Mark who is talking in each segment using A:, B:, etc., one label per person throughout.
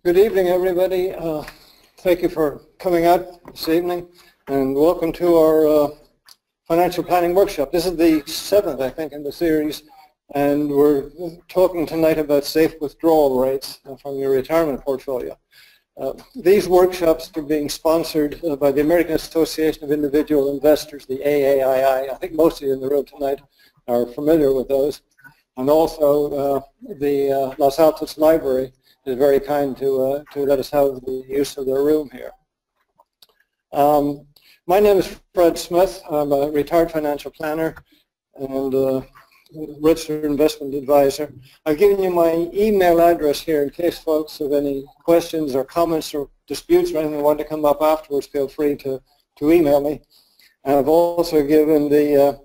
A: Good evening, everybody. Thank you for coming out this evening, and welcome to our financial planning workshop. This is the 7th, I think, in the series, and we're talking tonight about safe withdrawal rates from your retirement portfolio. These workshops are being sponsored by the American Association of Individual Investors, the AAII. I think most of you in the room tonight are familiar with those, and also the Los Altos Library is very kind to let us have the use of their room here. My name is Fred Smith. I'm a retired financial planner and registered investment advisor. I've given you my email address here in case folks have any questions or comments or disputes or anything want to come up afterwards. Feel free to email me. And I've also given the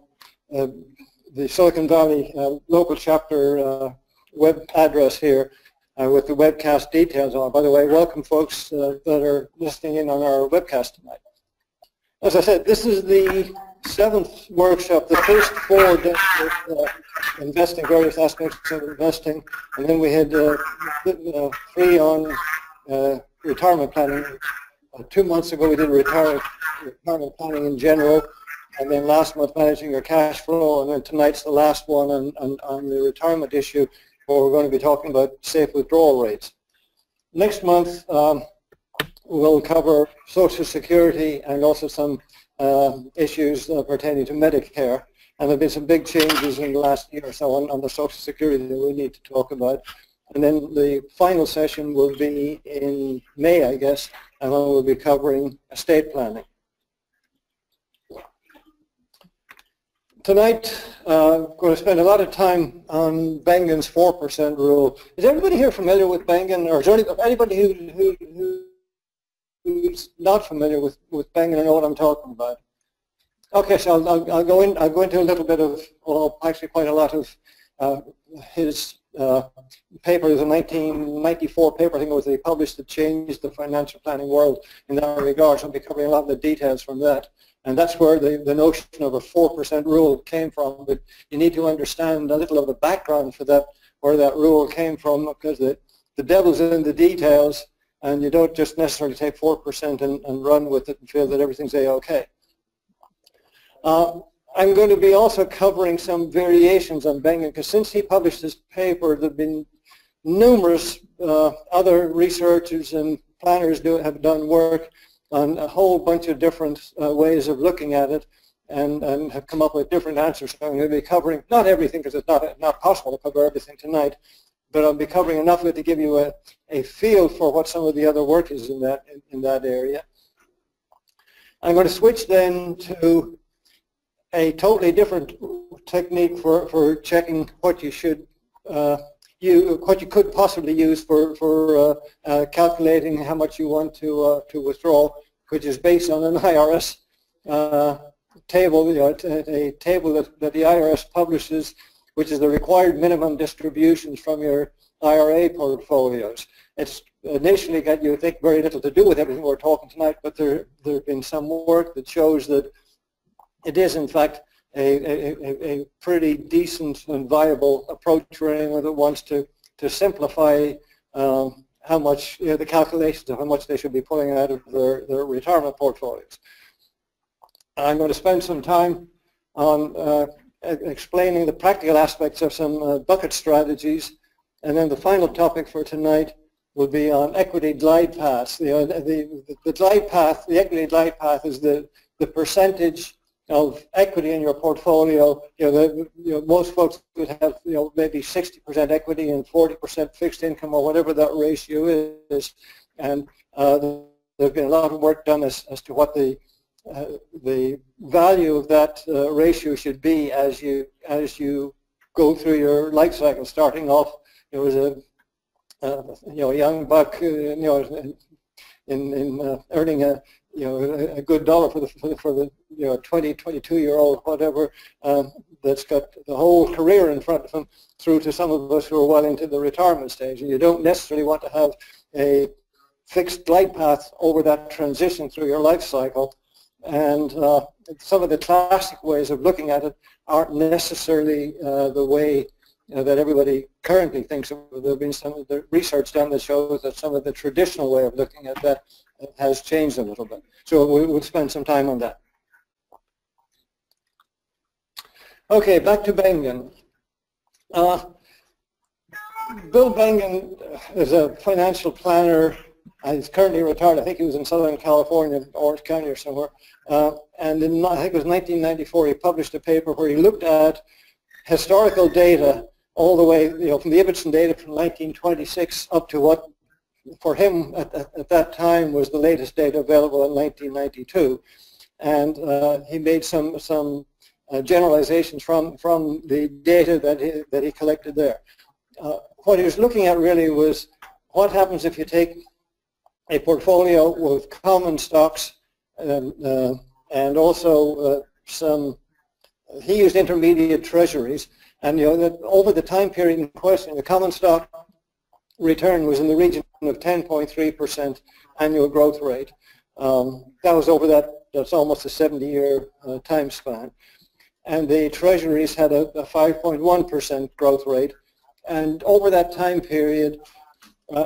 A: Silicon Valley local chapter web address here with the webcast details on. By the way, welcome folks that are listening in on our webcast tonight. As I said, this is the 7th workshop. The first 4 dealt with investing, various aspects of investing, and then we had 3 on retirement planning. 2 months ago we did retirement planning in general, and then last month managing your cash flow, and then tonight's the last one on the retirement issue, where we're going to be talking about safe withdrawal rates. Next month we'll cover Social Security and also some issues pertaining to Medicare, and there have been some big changes in the last year or so on the Social Security that we need to talk about. And then the final session will be in May, I guess, and then we'll be covering estate planning. Tonight, I'm going to spend a lot of time on Bengen's 4% rule. Is everybody here familiar with Bengen, or is there anybody who's not familiar with Bengen and know what I'm talking about? Okay, so I'll go into a little bit of, well, actually quite a lot of his paper. There's a 1994 paper, I think it was, that he published that changed the financial planning world in that regard. So I'll be covering a lot of the details from that. And that's where the notion of a 4% rule came from. But you need to understand a little of the background for that, where that rule came from, because the devil's in the details, and you don't just necessarily take 4% and run with it and feel that everything's A-OK. I'm going to be also covering some variations on Bengen, because since he published this paper, there have been numerous other researchers and planners have done work on a whole bunch of different ways of looking at it, and have come up with different answers. So I'm going to be covering, not everything, because it's not possible to cover everything tonight, but I'll be covering enough of it to give you a feel for what some of the other work is in that area. I'm going to switch then to a totally different technique for checking what you should what you could possibly use for calculating how much you want to withdraw, which is based on an IRS table, a table that the IRS publishes, which is the required minimum distributions from your IRA portfolios. It's initially got, you think, very little to do with everything we're talking tonight, but there have been some work that shows that it is, in fact, a pretty decent and viable approach for anyone that wants to simplify how much, the calculations of how much they should be pulling out of their retirement portfolios. I'm going to spend some time on explaining the practical aspects of some bucket strategies, and then the final topic for tonight will be on equity glide paths. The glide path, the equity glide path, is the percentage of equity in your portfolio. Most folks would have maybe 60% equity and 40% fixed income, or whatever that ratio is. And there's been a lot of work done as to what the value of that ratio should be as you go through your life cycle. Starting off, as a young buck, in earning a good dollar for the 20, 22-year-old, whatever, that's got the whole career in front of them, through to some of us who are well into the retirement stage. And you don't necessarily want to have a fixed glide path over that transition through your life cycle. And some of the classic ways of looking at it aren't necessarily the way that everybody currently thinks of. There have been some of the research done that shows that some of the traditional way of looking at that has changed a little bit. So we'll spend some time on that. Okay, back to Bengen. Bill Bengen is a financial planner. He's currently retired. I think he was in Southern California, Orange County or somewhere. And in, I think it was 1994, he published a paper where he looked at historical data all the way, from the Ibbotson data from 1926 up to what, for him at that time, was the latest data available in 1992. And he made some generalizations from the data that he collected there. What he was looking at really was what happens if you take a portfolio with common stocks and also he used intermediate treasuries, and that over the time period in question, the common stock return was in the region of 10.3% annual growth rate. That was over that's almost a 70-year time span. And the treasuries had a 5.1% growth rate. And over that time period,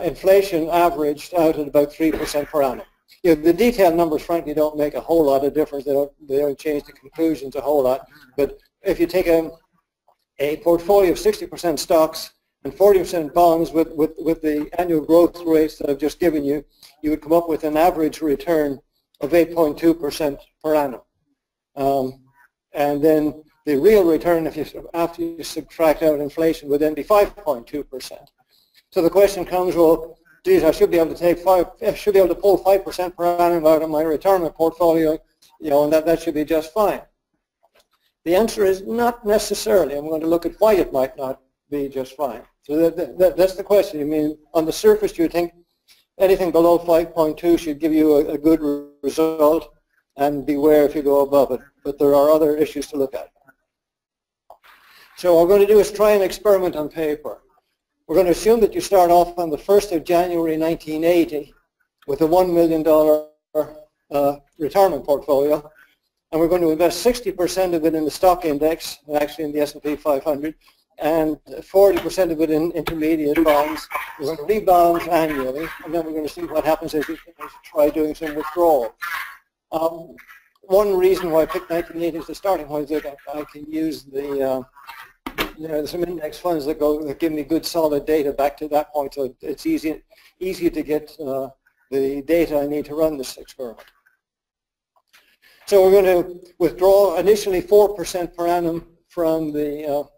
A: inflation averaged out at about 3% per annum. The detailed numbers, frankly, don't make a whole lot of difference. They don't change the conclusions a whole lot. But if you take a portfolio of 60% stocks and 40% bonds with the annual growth rates that I've just given you, you would come up with an average return of 8.2% per annum. And then the real return, after you subtract out inflation, would then be 5.2%. So the question comes, well, geez, I should be able to pull 5% per annum out of my retirement portfolio, and that should be just fine. The answer is not necessarily. I'm going to look at why it might not be just fine. So that's the question. I mean, on the surface, you would think anything below 5.2 should give you a good result, and beware if you go above it. But there are other issues to look at. So what we're going to do is try an experiment on paper. We're going to assume that you start off on the 1st of January 1980 with a $1 million retirement portfolio, and we're going to invest 60% of it in the stock index, actually in the S&P 500, and 40% of it in intermediate bonds. We're going to rebalance annually, and then we're going to see what happens as you try doing some withdrawal. One reason why I picked 1980 as the starting point is that I can use some index funds that give me good solid data back to that point, so it's easy to get the data I need to run this experiment. So we're going to withdraw initially 4% per annum from the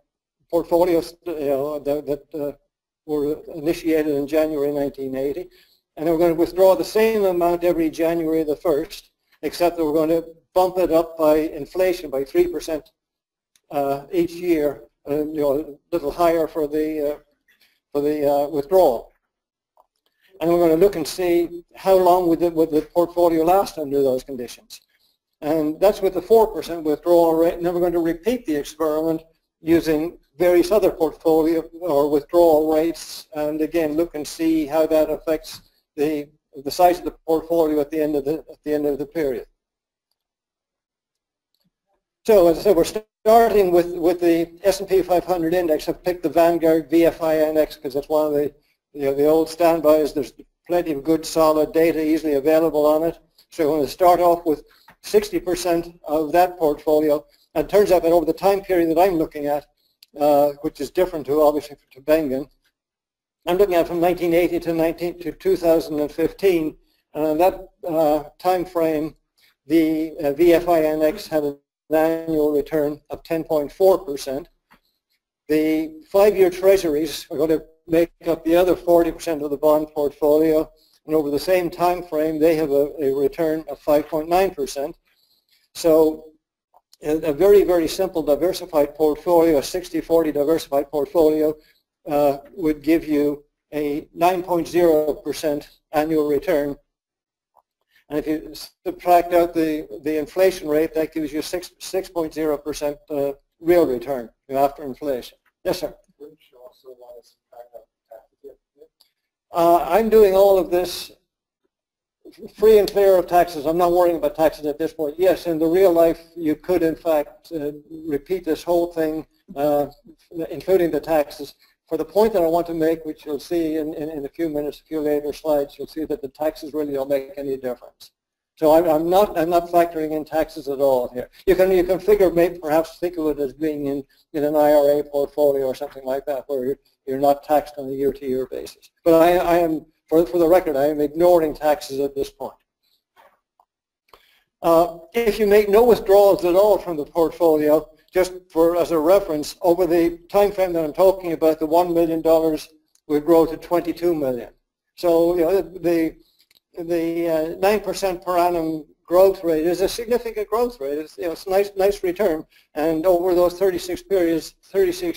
A: portfolios that were initiated in January 1980, and then we're going to withdraw the same amount every January the 1st, except that we're going to bump it up by inflation by 3% each year, a little higher for the withdrawal. And we're going to look and see how long would the portfolio last under those conditions. And that's with the 4% withdrawal rate. And then we're going to repeat the experiment using various other portfolio or withdrawal rates, and again look and see how that affects the size of the portfolio at the end of the period. So as I said, we're starting with the S&P 500 index. I've picked the Vanguard VFI index because it's one of the old standbys. There's plenty of good solid data easily available on it. So we're going to start off with 60% of that portfolio. And it turns out that over the time period that I'm looking at, which is different to obviously to Bengen, I'm looking at from 1980 to 2015, and in that time frame, the VFI index had an annual return of 10.4%. The 5-year treasuries are going to make up the other 40% of the bond portfolio, and over the same time frame, they have a return of 5.9%. So a very, very simple diversified portfolio, a 60-40 diversified portfolio, would give you a 9.0% annual return. And if you subtract out the inflation rate, that gives you 6.0% real return after inflation. Yes, sir? I'm doing all of this free and clear of taxes. I'm not worrying about taxes at this point. Yes, in the real life, you could, in fact, repeat this whole thing including the taxes. For the point that I want to make, which you'll see in a few minutes, a few later slides, you'll see that the taxes really don't make any difference. So I'm not factoring in taxes at all here. You can figure, maybe perhaps think of it as being in an IRA portfolio or something like that, where you're not taxed on a year-to-year basis. But I am, for the record, I am ignoring taxes at this point. If you make no withdrawals at all from the portfolio, just as a reference, over the time frame that I'm talking about, the $1 million would grow to $22 million. So the 9% per annum growth rate is a significant growth rate. It's a nice return, and over those 36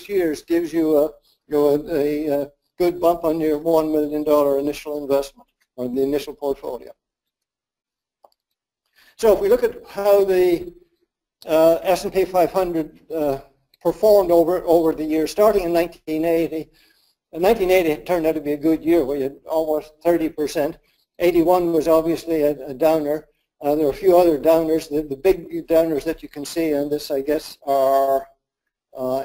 A: years, gives you a good bump on your $1 million initial investment or the initial portfolio. So if we look at how the S&P 500 performed over the years, starting in 1980. In 1980, it turned out to be a good year. We had almost 30%. 81 was obviously a downer. There were a few other downers. The big downers that you can see on this, I guess, are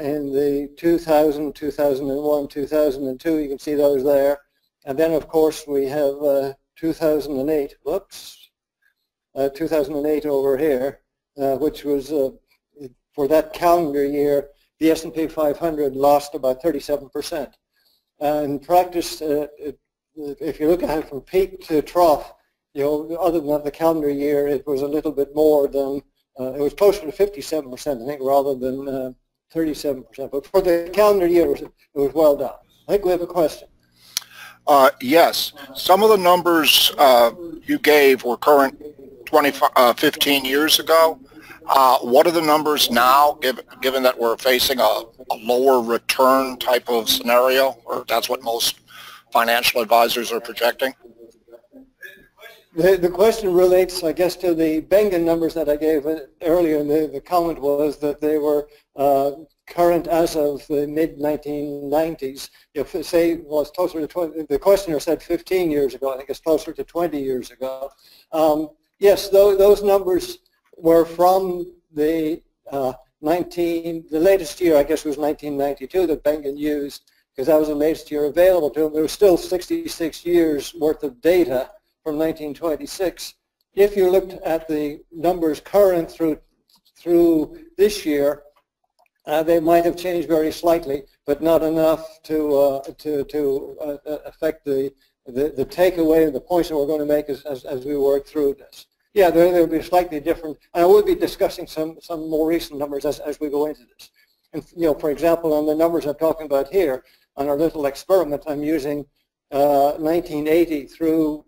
A: in the 2000, 2001, 2002. You can see those there. And then, of course, we have 2008. Whoops. 2008 over here. Which was, for that calendar year, the S&P 500 lost about 37%. In practice, if you look at it from peak to trough, other than the calendar year, it was a little bit more than, it was closer to 57%, I think, rather than 37%. But for the calendar year, it was well done. I think we have a question.
B: Yes. Some of the numbers you gave were current 15 years ago. What are the numbers now, given that we're facing a lower return type of scenario, or that's what most financial advisors are projecting?
A: The question relates, I guess, to the Bengen numbers that I gave earlier, and the comment was that they were current as of the mid-1990s. If say was closer to 20, the questioner said 15 years ago, I think it's closer to 20 years ago. Yes, those numbers were from the latest year, I guess, was 1992 that Bengen used, because that was the latest year available to him. There was still 66 years worth of data from 1926. If you looked at the numbers current through this year, they might have changed very slightly, but not enough to affect the takeaway and the points that we're going to make as we work through this. Yeah, there will be slightly different, and I will be discussing some more recent numbers as we go into this. And for example, on the numbers I'm talking about here, on our little experiment, I'm using 1980 through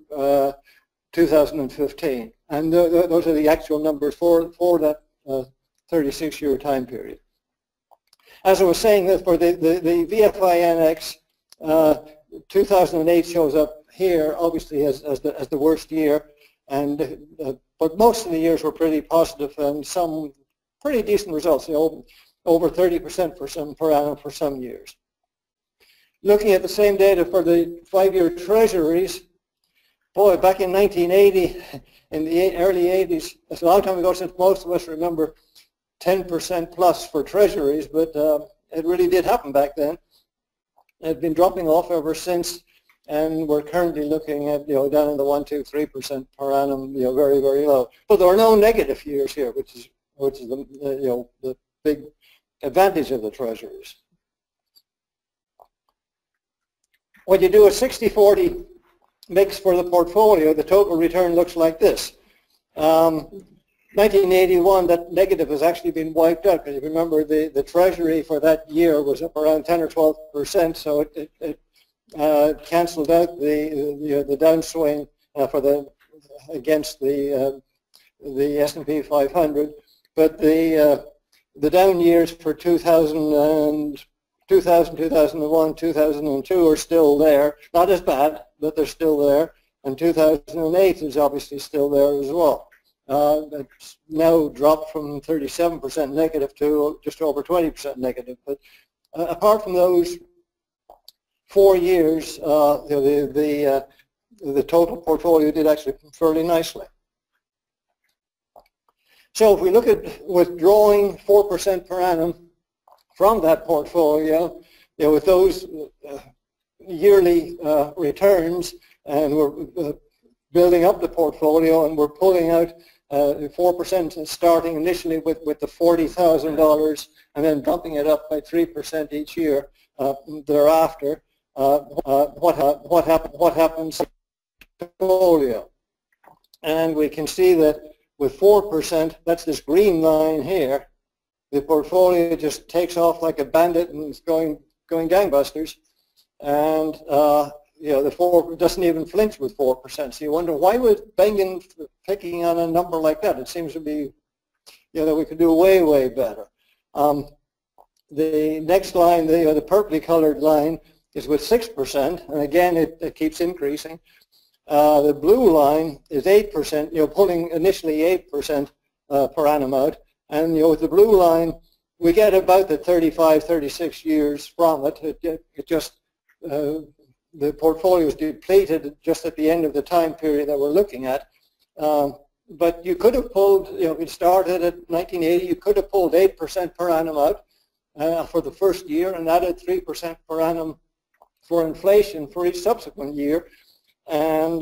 A: 2015, and those are the actual numbers for that 36-year time period. As I was saying, for the VFI NX, 2008 shows up here, obviously as the worst year. But most of the years were pretty positive, and some pretty decent results, over 30% per annum for some years. Looking at the same data for the 5-year treasuries, boy, back in 1980, in the early 80s, it's a long time ago since most of us remember 10% plus for treasuries, but it really did happen back then. It's been dropping off ever since. And we're currently looking at, down in the 1, 2, 3% per annum, very, very low. But there are no negative years here, which is the big advantage of the treasuries. When you do a 60-40 mix for the portfolio, the total return looks like this. 1981, that negative has actually been wiped out, because you remember the treasury for that year was up around 10 or 12%, so it canceled out the downswing against the S&P 500, but the down years for 2000, 2001, 2002 are still there. Not as bad, but they're still there. And 2008 is obviously still there as well. It's now dropped from 37% negative to just over 20% negative. But apart from those 4 years, the total portfolio did actually fairly nicely. So if we look at withdrawing 4% per annum from that portfolio, with those yearly returns, and we're building up the portfolio, and we're pulling out 4% starting initially with the $40,000, and then dumping it up by 3% each year thereafter. What happens to the portfolio? And we can see that with 4%, that's this green line here, the portfolio just takes off like a bandit and is going gangbusters, and the 4 doesn't even flinch with 4%. So you wonder, why was Bengen picking on a number like that? It seems to be, that we could do way, way better. The next line, the purpley colored line, is with 6%, and again it keeps increasing. The blue line is 8%, pulling initially 8% per annum out. And with the blue line, we get about the 35, 36 years from it. It just, the portfolio is depleted just at the end of the time period that we're looking at. But you could have pulled, if it started at 1980, you could have pulled 8% per annum out for the first year and added 3% per annum for inflation for each subsequent year, and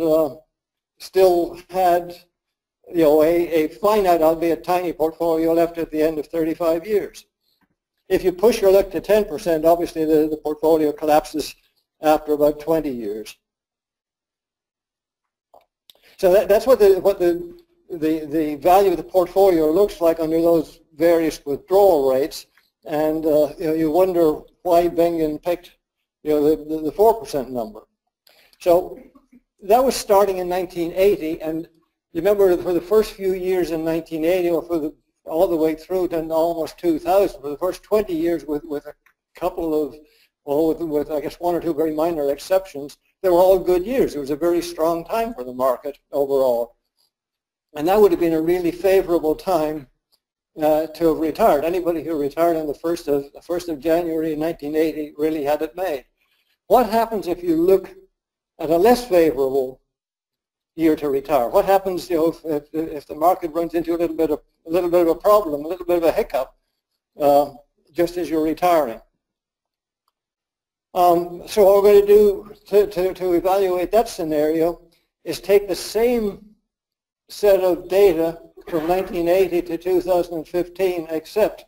A: still had a finite, albeit tiny, portfolio left at the end of 35 years. If you push your luck to 10%, obviously the portfolio collapses after about 20 years. So that's what the value of the portfolio looks like under those various withdrawal rates, and you wonder why Bengen picked the 4% number. So that was starting in 1980, and you remember for the first few years in 1980, or all the way through to almost 2000, for the first 20 years with a couple of, with I guess 1 or 2 very minor exceptions, they were all good years. It was a very strong time for the market overall. And that would have been a really favorable time to have retired. Anybody who retired on the 1st of January 1980 really had it made. What happens if you look at a less favorable year to retire? What happens, if the market runs into a little bit of a problem, a little bit of a hiccup, just as you're retiring? So what we're going to do to evaluate that scenario is take the same set of data from 1980 to 2015, except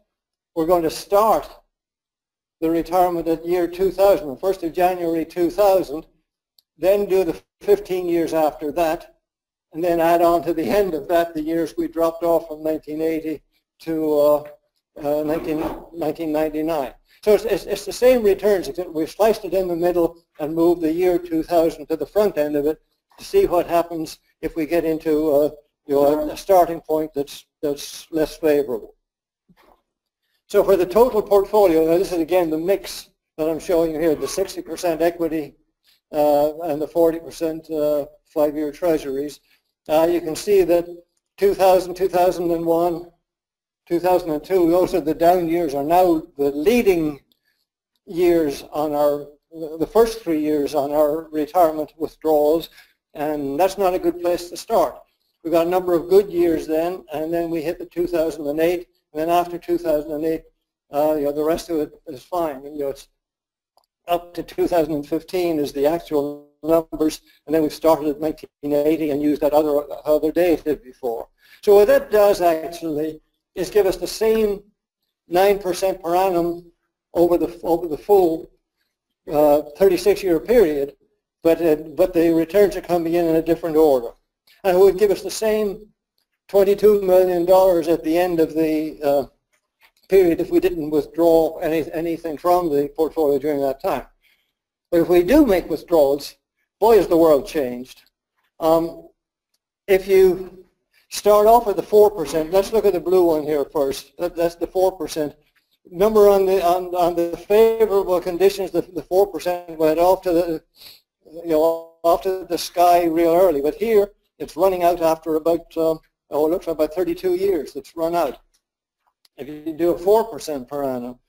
A: we're going to start the retirement at year 2000, the 1st of January 2000, then do the 15 years after that, and then add on to the end of that the years we dropped off from 1980 to 1999. So it's the same returns, except we've sliced it in the middle and moved the year 2000 to the front end of it to see what happens if we get into a starting point that's less favorable. So for the total portfolio, now this is again the mix that I'm showing you here, the 60% equity and the 40% 5-year treasuries. You can see that 2000, 2001, 2002, those are the down years, are now the leading years on the first 3 years on our retirement withdrawals, and that's not a good place to start. We've got a number of good years then, and then we hit the 2008, and then after 2008, the rest of it is fine. It's up to 2015 is the actual numbers, and then we started at 1980 and used that other data before. So what that does actually is give us the same 9% per annum over the full 36-year period, but the returns are coming in a different order. And it would give us the same $22 million at the end of the period if we didn't withdraw anything from the portfolio during that time. But if we do make withdrawals, boy, has the world changed. If you start off with the 4%, let's look at the blue one here first. That's the 4%. Remember, on the favorable conditions, the 4% went off to the off to the sky real early. But here, it's running out after about it looks like about 32 years. It's run out. If you do a 4% per annum,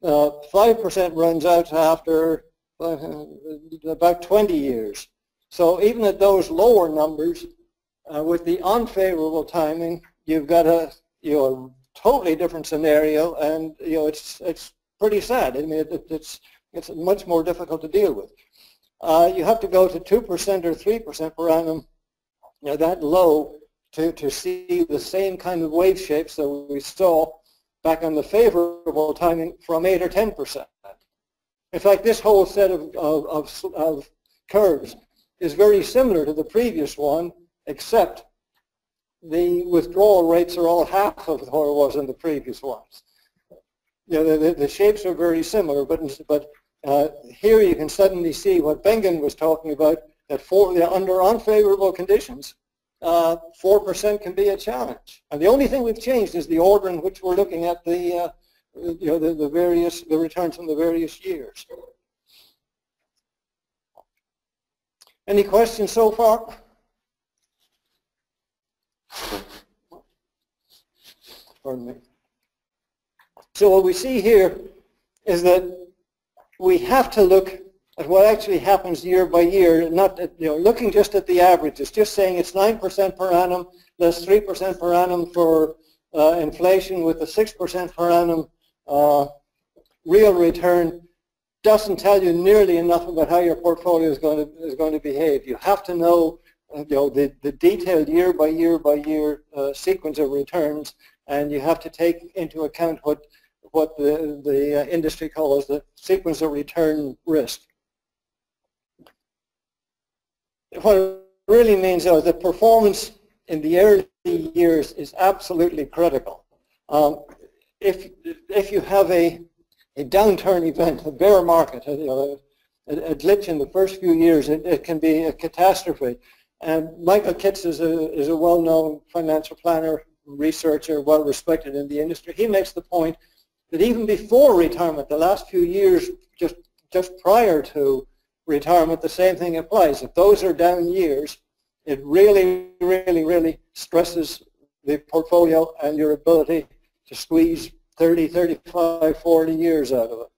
A: 5% runs out after about 20 years. So even at those lower numbers, with the unfavorable timing, you've got a totally different scenario, and it's pretty sad. I mean, it's much more difficult to deal with. You have to go to 2% or 3% per annum, that low, to see the same kind of wave shapes that we saw back on the favorable timing from 8 or 10%. In fact, this whole set of curves is very similar to the previous one, except the withdrawal rates are all half of what it was in the previous ones. The shapes are very similar, but here you can suddenly see what Bengen was talking about, that under unfavorable conditions, 4% can be a challenge. And the only thing we've changed is the order in which we're looking at the returns from the various years. Any questions so far? Pardon me. So what we see here is that we have to look at what actually happens year by year, not looking just at the averages, just saying it's 9% per annum, less 3% per annum for inflation with a 6% per annum real return doesn't tell you nearly enough about how your portfolio is going to behave. You have to know, the detailed year by year sequence of returns, and you have to take into account what the industry calls the sequence of return risk. What it really means is that performance in the early years is absolutely critical. If you have a downturn event, a bear market, a glitch in the first few years, it can be a catastrophe. And Michael Kitts is a well-known financial planner, researcher, well-respected in the industry. He makes the point that even before retirement, the last few years, just prior to retirement, the same thing applies. If those are down years, it really, really, really stresses the portfolio and your ability to squeeze 30, 35, 40 years out of it.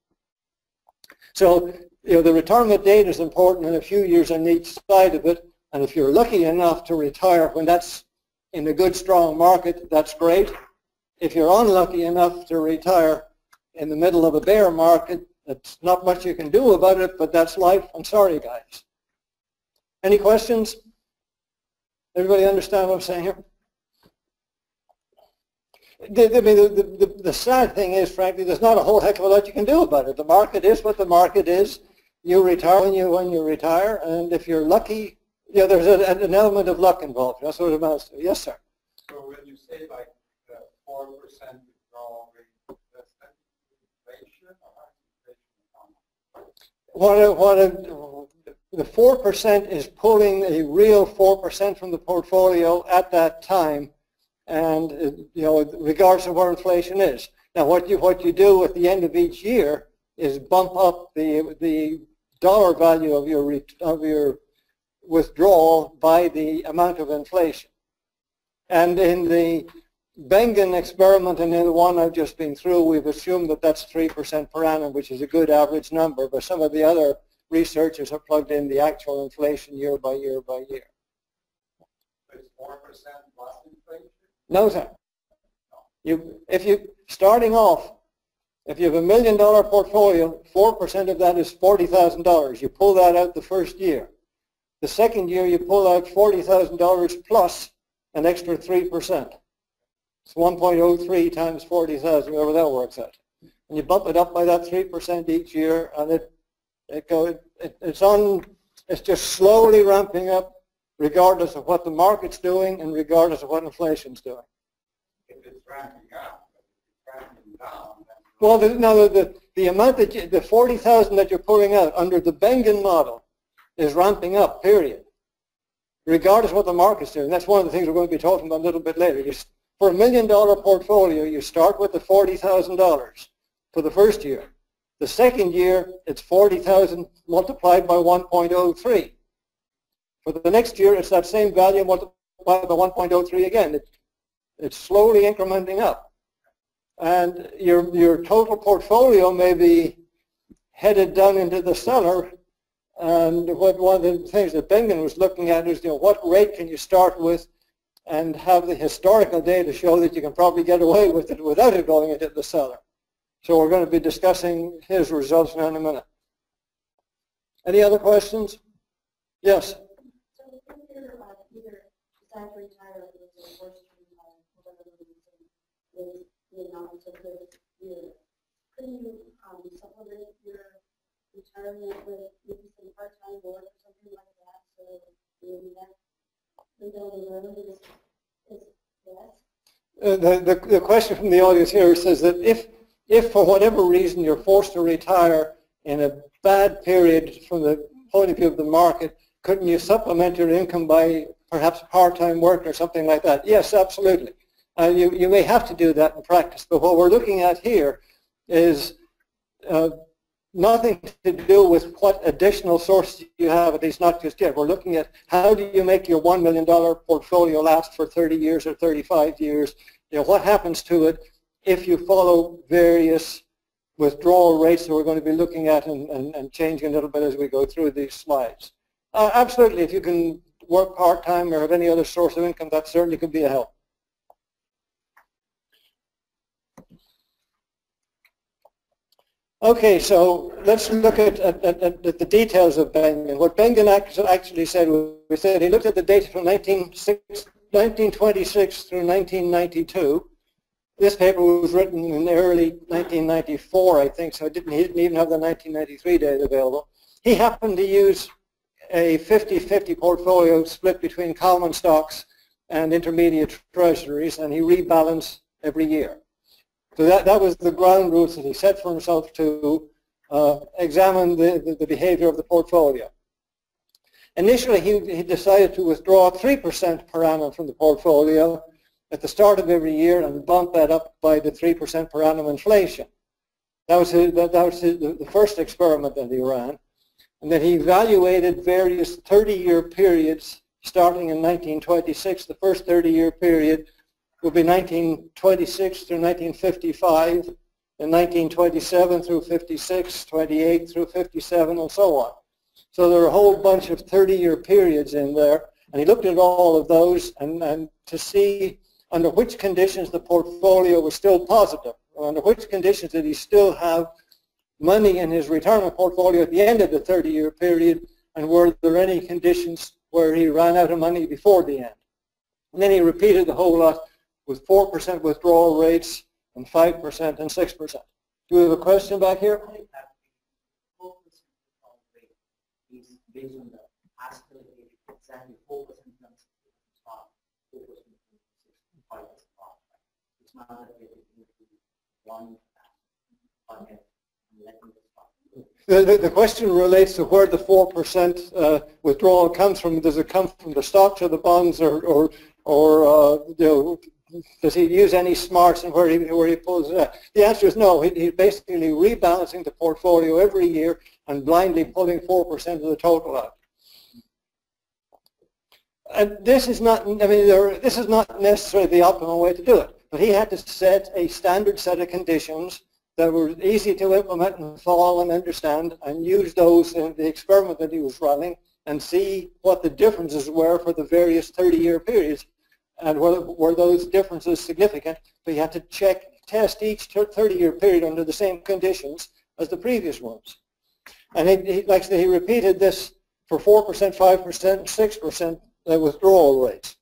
A: So, the retirement date is important, and a few years on each side of it. And if you're lucky enough to retire when that's in a good, strong market, that's great. If you're unlucky enough to retire in the middle of a bear market, there's not much you can do about it, but that's life. I'm sorry, guys. Any questions? Everybody understand what I'm saying here? The sad thing is, frankly, there's not a whole heck of a lot you can do about it. The market is what the market is. You retire when you retire, and if you're lucky, there's an element of luck involved. That's what it amounts to. Yes, sir.
C: So when you say like 4% withdrawal rate, that's inflation or inflation?
A: The 4% is pulling a real 4% from the portfolio at that time, and regardless of where inflation is. Now, what you do at the end of each year is bump up the dollar value of your withdrawal by the amount of inflation. And in the Bengen experiment and in the one I've just been through, we've assumed that that's 3% per annum, which is a good average number, but some of the other researchers have plugged in the actual inflation year by year by year.
C: It's 4% plus inflation?
A: No, sir. Starting off, if you have $1 million portfolio, 4% of that is $40,000. You pull that out the first year. The second year, you pull out $40,000 plus an extra 3%. It's 1.03 times 40,000, whatever that works out. And you bump it up by that 3% each year, and it's just slowly ramping up, regardless of what the market's doing and regardless of what inflation's doing.
C: If it's ramping up, if it's ramping down.
A: Well, the amount the 40,000 that you're pulling out under the Bengen model is ramping up, period. Regardless of what the market's doing. That's one of the things we're going to be talking about a little bit later. For $1 million portfolio, you start with the $40,000 for the first year. The second year, it's 40,000 multiplied by 1.03. For the next year, it's that same value multiplied by 1.03 again. It's slowly incrementing up. And your total portfolio may be headed down into the cellar. And one of the things that Bengen was looking at is, what rate can you start with and have the historical data show that you can probably get away with it without it going into the cellar. So we're going to be discussing his results now in a minute. Any other questions? Yes?
D: So if you're either decide to retire or you're forced to retire, whatever the reason is, the amount of this year, couldn't you supplement your retirement with maybe some part-time work or something like that, so maybe that window of room is less?
A: The question from the audience here says that if for whatever reason you're forced to retire in a bad period from the point of view of the market, couldn't you supplement your income by perhaps part-time work or something like that? Yes, absolutely. You may have to do that in practice, but what we're looking at here is nothing to do with what additional sources you have, at least not just yet. We're looking at how do you make your $1 million portfolio last for 30 years or 35 years. You know, what happens to it if you follow various withdrawal rates that we're going to be looking at and changing a little bit as we go through these slides. Absolutely, if you can work part-time or have any other source of income, that certainly could be a help. Okay, so let's look at the details of Bengen. What Bengen actually said, we said he looked at the data from 1926 through 1992. This paper was written in early 1994, I think, so he didn't even have the 1993 data available. He happened to use a 50-50 portfolio split between common stocks and intermediate treasuries, and he rebalanced every year. So that was the ground rules that he set for himself to examine the behavior of the portfolio. Initially, he decided to withdraw 3% per annum from the portfolio at the start of every year and bump that up by the 3% per annum inflation. That was the first experiment that he ran. And then he evaluated various 30-year periods starting in 1926. The first 30-year period would be 1926 through 1955, and 1927 through 56, 28 through 57, and so on. So there are a whole bunch of 30-year periods in there, and he looked at all of those and to see under which conditions the portfolio was still positive, under which conditions did he still have money in his retirement portfolio at the end of the 30-year period, and were there any conditions where he ran out of money before the end. And then he repeated the whole lot with 4% withdrawal rates and 5% and 6%. Do we have a question back here?
E: Based on the aspect, exactly 4% comes top, 4% it's not that we one
A: the question relates to where the 4% withdrawal comes from. Does it come from the stocks or the bonds, or you know, does he use any smarts and where he pulls it out? The answer is no. He's basically rebalancing the portfolio every year and blindly pulling 4% of the total out. And this is not, I mean, this is not necessarily the optimal way to do it. But he had to set a standard set of conditions that were easy to implement and follow and understand, and use those in the experiment that he was running and see what the differences were for the various 30-year periods, and were those differences significant. But you had to test each 30-year period under the same conditions as the previous ones. And like I said, he repeated this for 4%, 5%, and 6% withdrawal rates.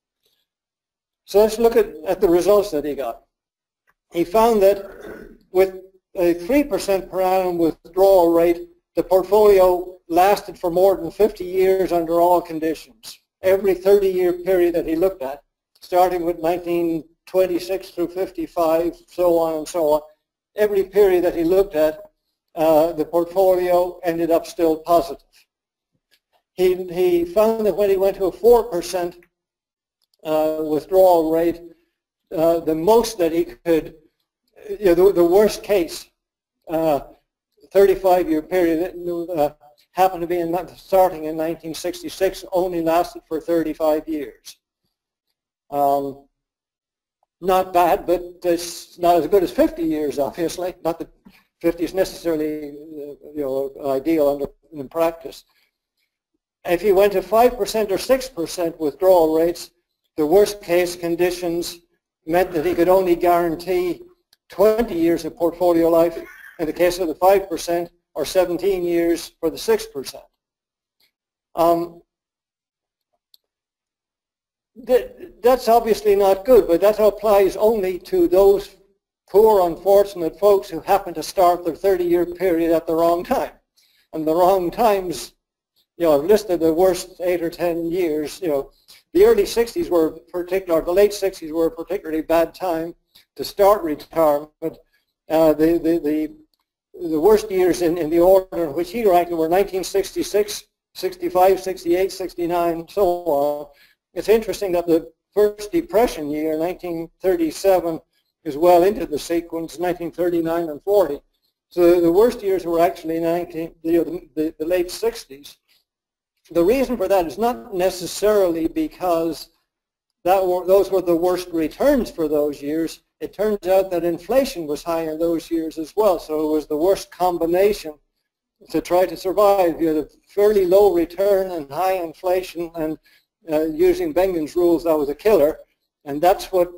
A: So let's look at the results that he got. He found that with a 3% per annum withdrawal rate, the portfolio lasted for more than 50 years under all conditions. Every 30-year period that he looked at, starting with 1926 through 55, so on and so on, every period that he looked at, the portfolio ended up still positive. He found that when he went to a 4% withdrawal rate, the most that he could, you know, the worst case 35-year period happened to be starting in 1966, only lasted for 35 years. Not bad, but it's not as good as 50 years, obviously. Not that 50 is necessarily ideal in practice. If you went to 5% or 6% withdrawal rates, the worst case conditions meant that he could only guarantee 20 years of portfolio life in the case of the 5%, or 17 years for the 6%. That's obviously not good, but that applies only to those poor, unfortunate folks who happen to start their 30-year period at the wrong time. And the wrong times, I've listed the worst 8 or 10 years. The early 60s were particular, the late 60s were a particularly bad time to start retirement. The worst years in the order in which he ranked were 1966, 65, 68, 69, so on. It's interesting that the first Depression year, 1937, is well into the sequence, 1939 and 40. So the worst years were actually the late 60s. The reason for that is not necessarily because those were the worst returns for those years. It turns out that inflation was high in those years as well, so it was the worst combination to try to survive. You had a fairly low return and high inflation, and using Bengen's rules, that was a killer, and that's what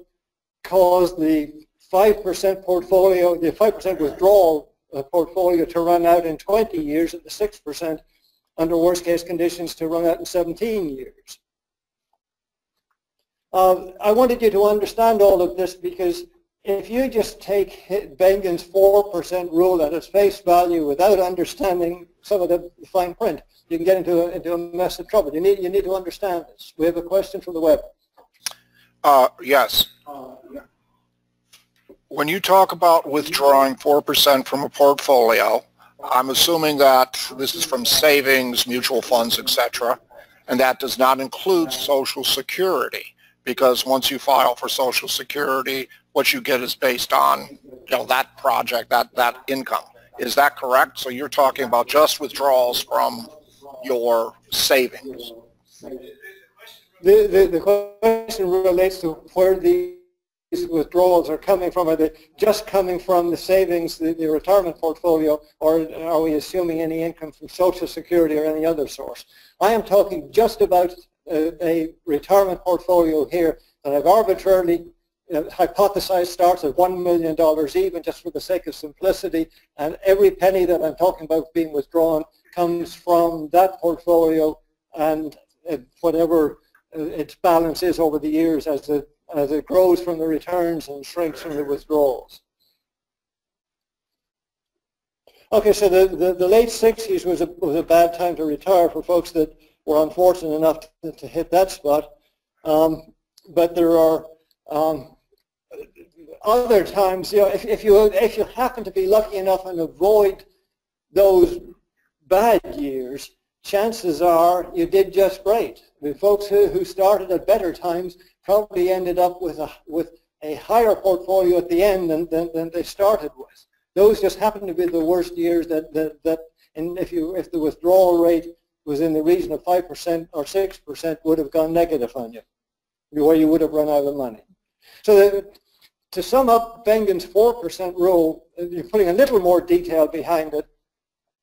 A: caused the 5% portfolio, the 5% withdrawal portfolio to run out in 20 years, at the 6% under worst case conditions to run out in 17 years. I wanted you to understand all of this because if you just take Bengen's 4% rule at its face value without understanding some of the fine print, you can get into a mess of trouble. You need to understand this. We have a question from the web.
B: Yes. When you talk about withdrawing 4% from a portfolio, I'm assuming that this is from savings, mutual funds, etc., and that does not include Social Security, because once you file for Social Security, what you get is based on that project, that income. Is that correct? So you're talking about just withdrawals from your savings.
A: The question relates to where these withdrawals are coming from. Are they just coming from the savings, the retirement portfolio, or are we assuming any income from Social Security or any other source? I am talking just about a retirement portfolio here that I've arbitrarily hypothesized starts at $1 million even, just for the sake of simplicity, and every penny that I'm talking about being withdrawn comes from that portfolio, and whatever its balance is over the years as it grows from the returns and shrinks from the withdrawals. Okay, so the late 60s was a bad time to retire for folks that were unfortunate enough to hit that spot, but there are other times, if you happen to be lucky enough and avoid those bad years, chances are you did just great. The folks who started at better times probably ended up with a higher portfolio at the end than they started with. Those just happen to be the worst years and if the withdrawal rate was in the region of 5% or 6%, would have gone negative on you, where you would have run out of money. So to sum up Bengen's 4% rule, you're putting a little more detail behind it.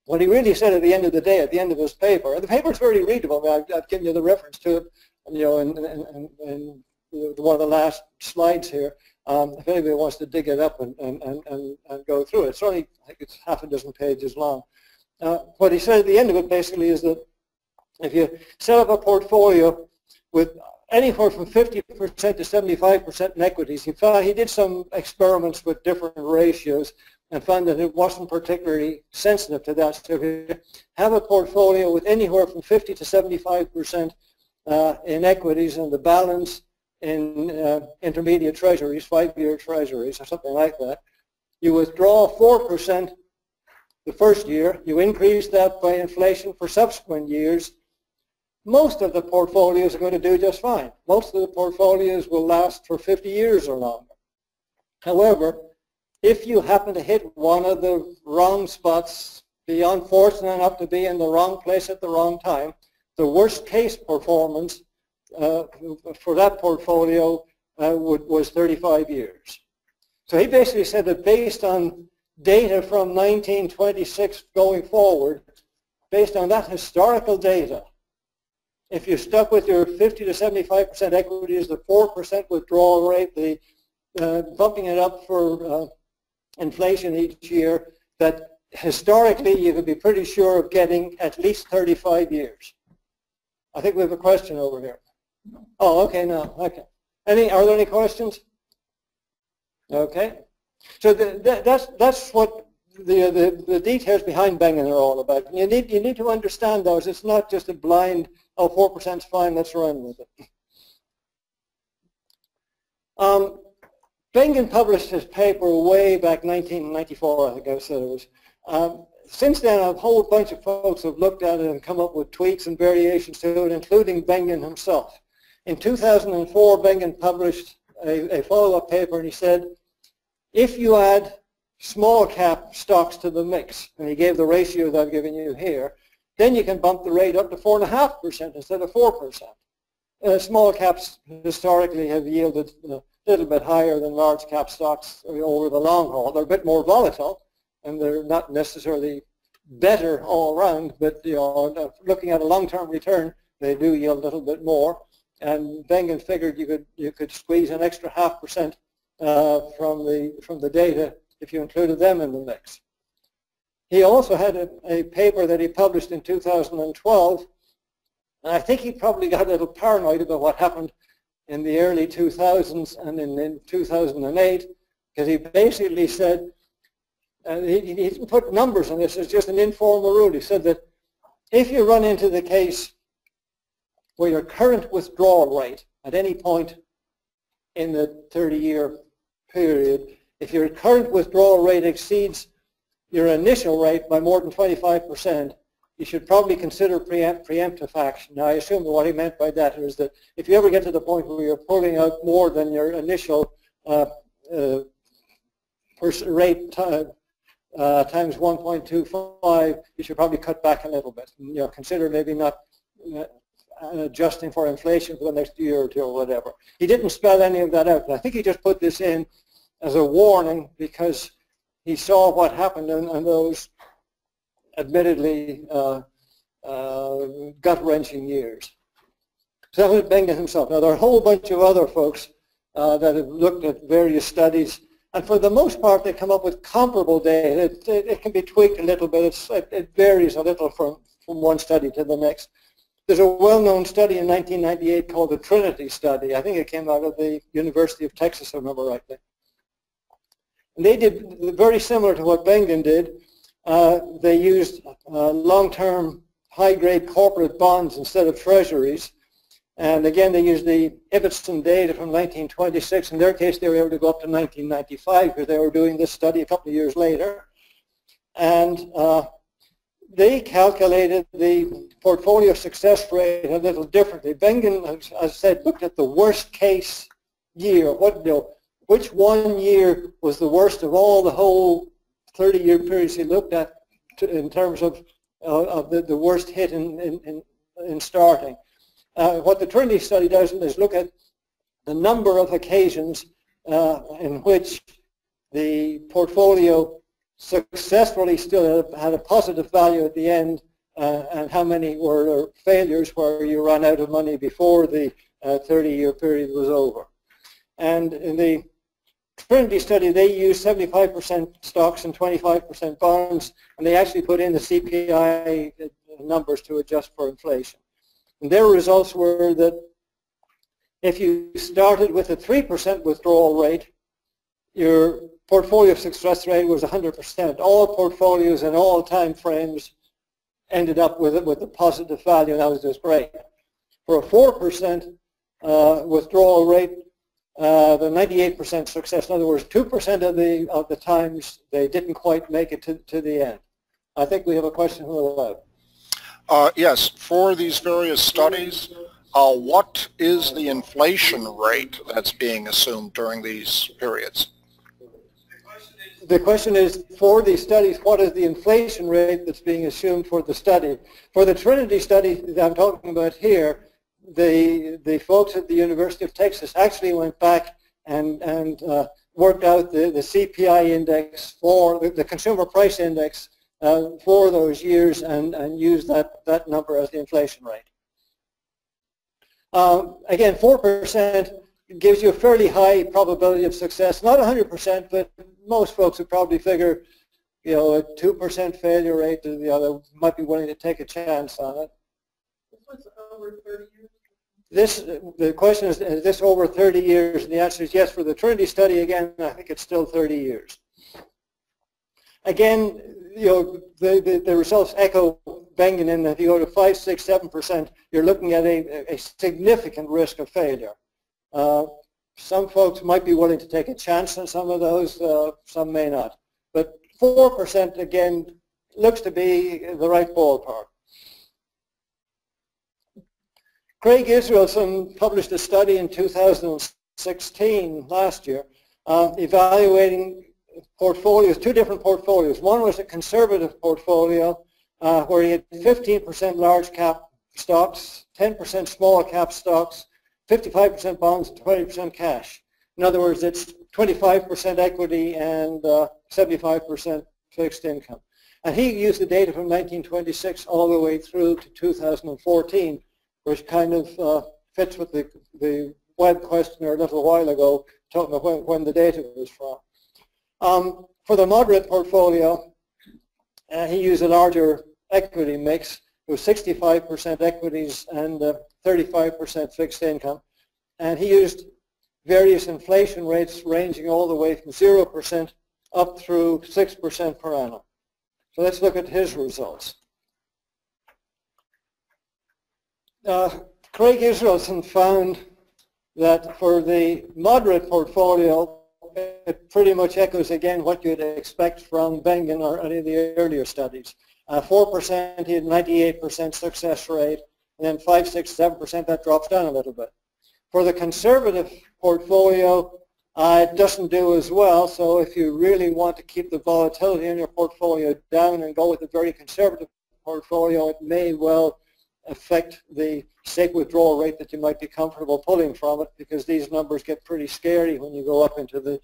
A: What he really said at the end of the day, at the end of his paper, and the paper is very readable. I've given you the reference to it, in one of the last slides here. If anybody wants to dig it up and go through it, it's only, I think it's half a dozen pages long. What he said at the end of it basically is that if you set up a portfolio with anywhere from 50% to 75% in equities, he did some experiments with different ratios and found that it wasn't particularly sensitive to that. So if you have a portfolio with anywhere from 50 to 75% in equities and the balance in intermediate treasuries, 5-year treasuries or something like that, you withdraw 4% the first year, you increase that by inflation for subsequent years, most of the portfolios are going to do just fine. Most of the portfolios will last for 50 years or longer. However, if you happen to hit one of the wrong spots, be unfortunate enough to be in the wrong place at the wrong time, the worst case performance for that portfolio was 35 years. So he basically said that based on data from 1926 going forward, based on that historical data, if you stuck with your 50 to 75% equities, the 4% withdrawal rate, the bumping it up for inflation each year that historically you could be pretty sure of getting at least 35 years. I think we have a question over here. Oh, okay, no, okay. Are there any questions? Okay. So that's what the details behind Bengen are all about. You need to understand those. It's not just a blind, oh, 4% is fine, let's run with it. Bengen published his paper way back 1994, I think I said it was. Since then, a whole bunch of folks have looked at it and come up with tweaks and variations to it, including Bengen himself. In 2004, Bengen published a follow-up paper, and he said, if you add small cap stocks to the mix, and he gave the ratio that I've given you here, then you can bump the rate up to 4.5% instead of 4%. Small caps historically have yielded a little bit higher than large cap stocks over the long haul. They're a bit more volatile, and they're not necessarily better all around, but looking at a long-term return, they do yield a little bit more. And Bengen figured you could squeeze an extra 0.5% from the data if you included them in the mix. He also had a paper that he published in 2012, and I think he probably got a little paranoid about what happened in the early 2000s and in 2008, because he basically said, he didn't put numbers on this, it's just an informal rule. He said that if you run into the case where your current withdrawal rate at any point in the 30-year period, if your current withdrawal rate exceeds your initial rate by more than 25%, you should probably consider preemptive action. Now, I assume that what he meant by that is that if you ever get to the point where you're pulling out more than your initial rate times 1.25, you should probably cut back a little bit. Consider maybe not adjusting for inflation for the next year or two or whatever. He didn't spell any of that out. I think he just put this in as a warning because he saw what happened in those admittedly gut-wrenching years. So that was Bengen himself. Now, there are a whole bunch of other folks that have looked at various studies, and for the most part, they come up with comparable data. It can be tweaked a little bit. It varies a little from one study to the next. There's a well-known study in 1998 called the Trinity Study. I think it came out of the University of Texas, if I remember rightly. And they did very similar to what Bengen did. They used long-term high-grade corporate bonds instead of treasuries. And again, they used the Ibbotson data from 1926. In their case, they were able to go up to 1995 because they were doing this study a couple of years later. And they calculated the portfolio success rate a little differently. Bengen, as I said, looked at the worst case year. Which one year was the worst of all the whole 30-year periods he looked at in terms of the worst hit in starting. What the Trinity study does is look at the number of occasions in which the portfolio successfully still had a positive value at the end, and how many were failures where you ran out of money before the 30-year period was over. And in the Trinity study, they used 75% stocks and 25% bonds, and they actually put in the CPI numbers to adjust for inflation. And their results were that if you started with a 3% withdrawal rate, your portfolio success rate was 100%. All portfolios in all time frames ended up with a positive value, and that was just great. For a 4% withdrawal rate, the 98% success. In other words, 2% of the times they didn't quite make it to the end. I think we have a question from the web.
B: Yes, for these various studies, what is the inflation rate that's being assumed during these periods?
A: The question is, for these studies, what is the inflation rate that's being assumed for the study? For the Trinity study that I'm talking about here, the folks at the University of Texas actually went back and worked out the CPI index for the consumer price index for those years and used that number as the inflation rate. Again, 4% gives you a fairly high probability of success. Not 100%, but most folks would probably figure, you know, a 2% failure rate, you know, they might be willing to take a chance on it.
C: This was over 30 years?
A: The question is this over 30 years? And the answer is yes. For the Trinity study, again, I think it's still 30 years. Again, you know, the results echo Bengen. If you go to 5, 6, 7%, you're looking at a significant risk of failure. Some folks might be willing to take a chance on some of those, some may not. But 4%, again, looks to be the right ballpark. Craig Israelson published a study in 2016, last year, evaluating portfolios, 2 different portfolios. One was a conservative portfolio where he had 15% large cap stocks, 10% small cap stocks, 55% bonds, and 20% cash. In other words, it's 25% equity and 75% fixed income. And he used the data from 1926 all the way through to 2014, which kind of fits with the web questionnaire a little while ago, talking about when the data was from. For the moderate portfolio, he used a larger equity mix. It was 65% equities and 35% fixed income. And he used various inflation rates ranging all the way from 0% up through 6% per annum. So let's look at his results. Craig Israelson found that for the moderate portfolio, it pretty much echoes again what you'd expect from Bengen or any of the earlier studies. 4%, he had 98% success rate, and then 5, 6, 7%, that drops down a little bit. For the conservative portfolio, it doesn't do as well, so if you really want to keep the volatility in your portfolio down and go with a very conservative portfolio, it may well affect the stake withdrawal rate that you might be comfortable pulling from it, because these numbers get pretty scary when you go up into the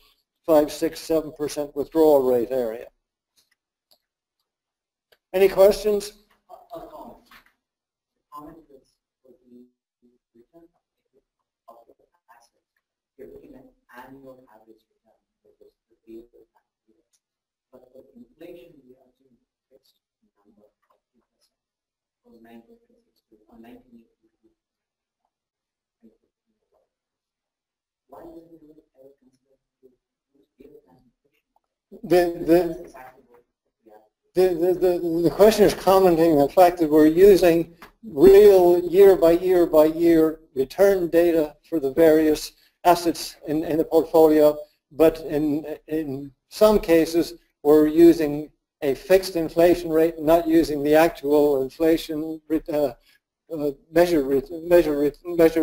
A: 5, 6, 7% withdrawal rate area. Any questions?
E: A comment. Comment is for the return of the asset. You're looking at annual average return versus the period of time. But for inflation, we are doing fixed number of 2% from 1982 or 1982. Why doesn't it ever consider to use period of inflation?
A: The question is commenting on the fact that we're using real year by year return data for the various assets in the portfolio, but in some cases we're using a fixed inflation rate, not using the actual inflation measured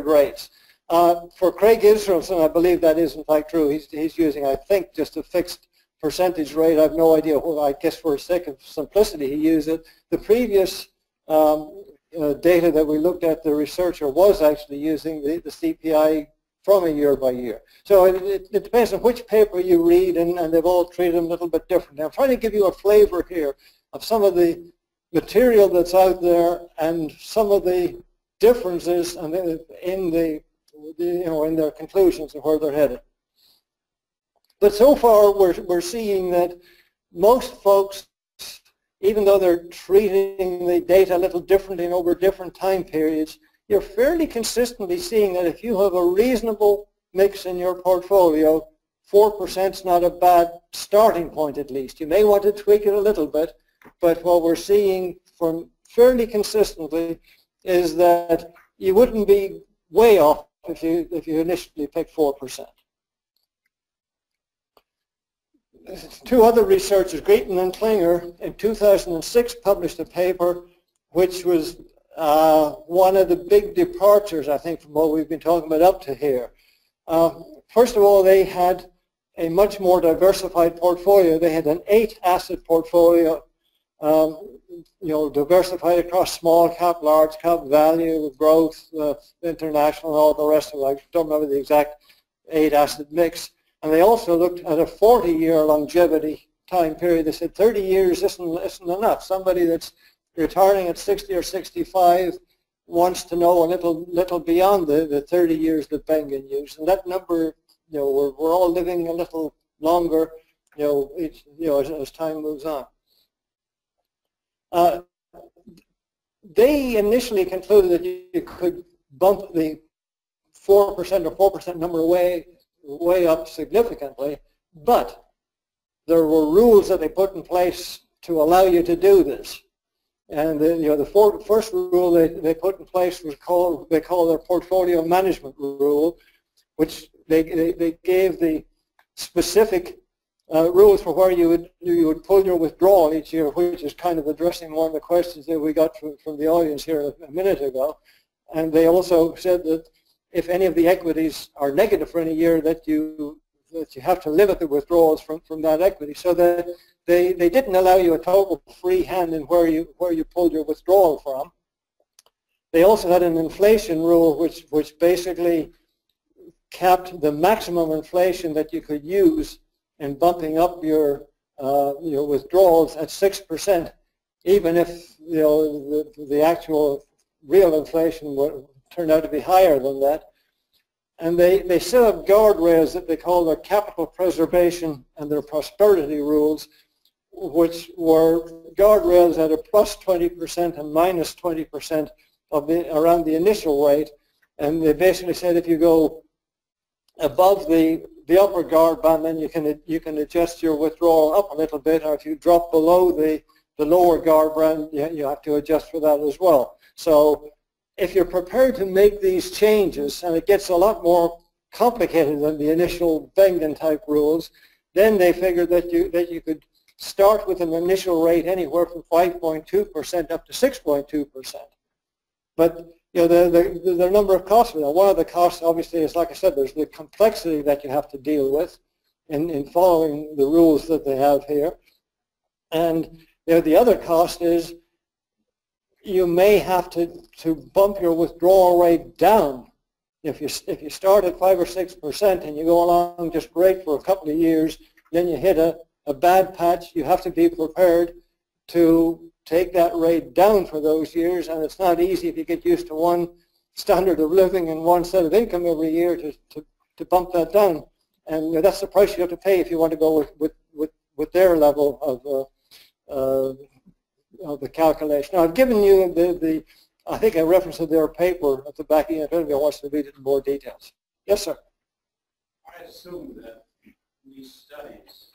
A: rates. For Craig Israelson, I believe that is in fact true. He's using, I think, just a fixed percentage rate. I have no idea. Well, I guess for the sake of simplicity, he used it. The previous data that we looked at, the researcher was actually using the CPI from a year by year. So it depends on which paper you read, and they've all treated them a little bit differently. I'm trying to give you a flavor here of some of the material that's out there and some of the differences in their conclusions and where they're headed. But so far, we're seeing that most folks, even though they're treating the data a little differently and over different time periods, you're fairly consistently seeing that if you have a reasonable mix in your portfolio, 4% is not a bad starting point at least. You may want to tweak it a little bit, but what we're seeing from fairly consistently is that you wouldn't be way off if you initially picked 4%. 2 other researchers, Greeton and Klinger, in 2006 published a paper which was one of the big departures, I think, from what we've been talking about up to here. First of all, they had a much more diversified portfolio. They had an 8-asset portfolio, diversified across small cap, large cap, value, growth, international, and all the rest of it. I don't remember the exact 8-asset mix. And they also looked at a 40-year longevity time period. They said 30 years isn't enough. Somebody that's retiring at 60 or 65 wants to know a little beyond the 30 years that Bengen used, and that number, we're all living a little longer, as time moves on. They initially concluded that you could bump the 4% or 4% number way up significantly, but there were rules that they put in place to allow you to do this. And the first rule they put in place was they call their portfolio management rule, which they gave the specific rules for where you would pull your withdrawal each year, which is kind of addressing one of the questions that we got from the audience here a minute ago. And they also said that if any of the equities are negative for any year, that you have to limit the withdrawals from that equity, so that they didn't allow you a total free hand in where you pulled your withdrawal from. They also had an inflation rule which basically capped the maximum inflation that you could use in bumping up your withdrawals at 6%, even if the actual real inflation would turn out to be higher than that. And they set up guardrails that they call their capital preservation and their prosperity rules, which were guardrails at a plus 20% and minus 20% around the initial rate. And they basically said if you go above the upper guard band, then you can adjust your withdrawal up a little bit, or if you drop below the lower guard band, you have to adjust for that as well. So if you're prepared to make these changes, and it gets a lot more complicated than the initial Bengen type rules, then they figured that you could start with an initial rate anywhere from 5.2% up to 6.2%. But there are a number of costs. One of the costs, obviously, is, like I said, there's the complexity that you have to deal with in following the rules that they have here. And the other cost is you may have to bump your withdrawal rate down. If you start at 5 or 6% and you go along just great for a couple of years, then you hit a bad patch, you have to be prepared to take that rate down for those years, and it's not easy if you get used to one standard of living and one set of income every year to bump that down. And that's the price you have to pay if you want to go with their level of the calculation. Now, I've given you I think a reference to their paper at the back end if anybody wants to read it in more details. Yes, sir.
F: I assume that these studies,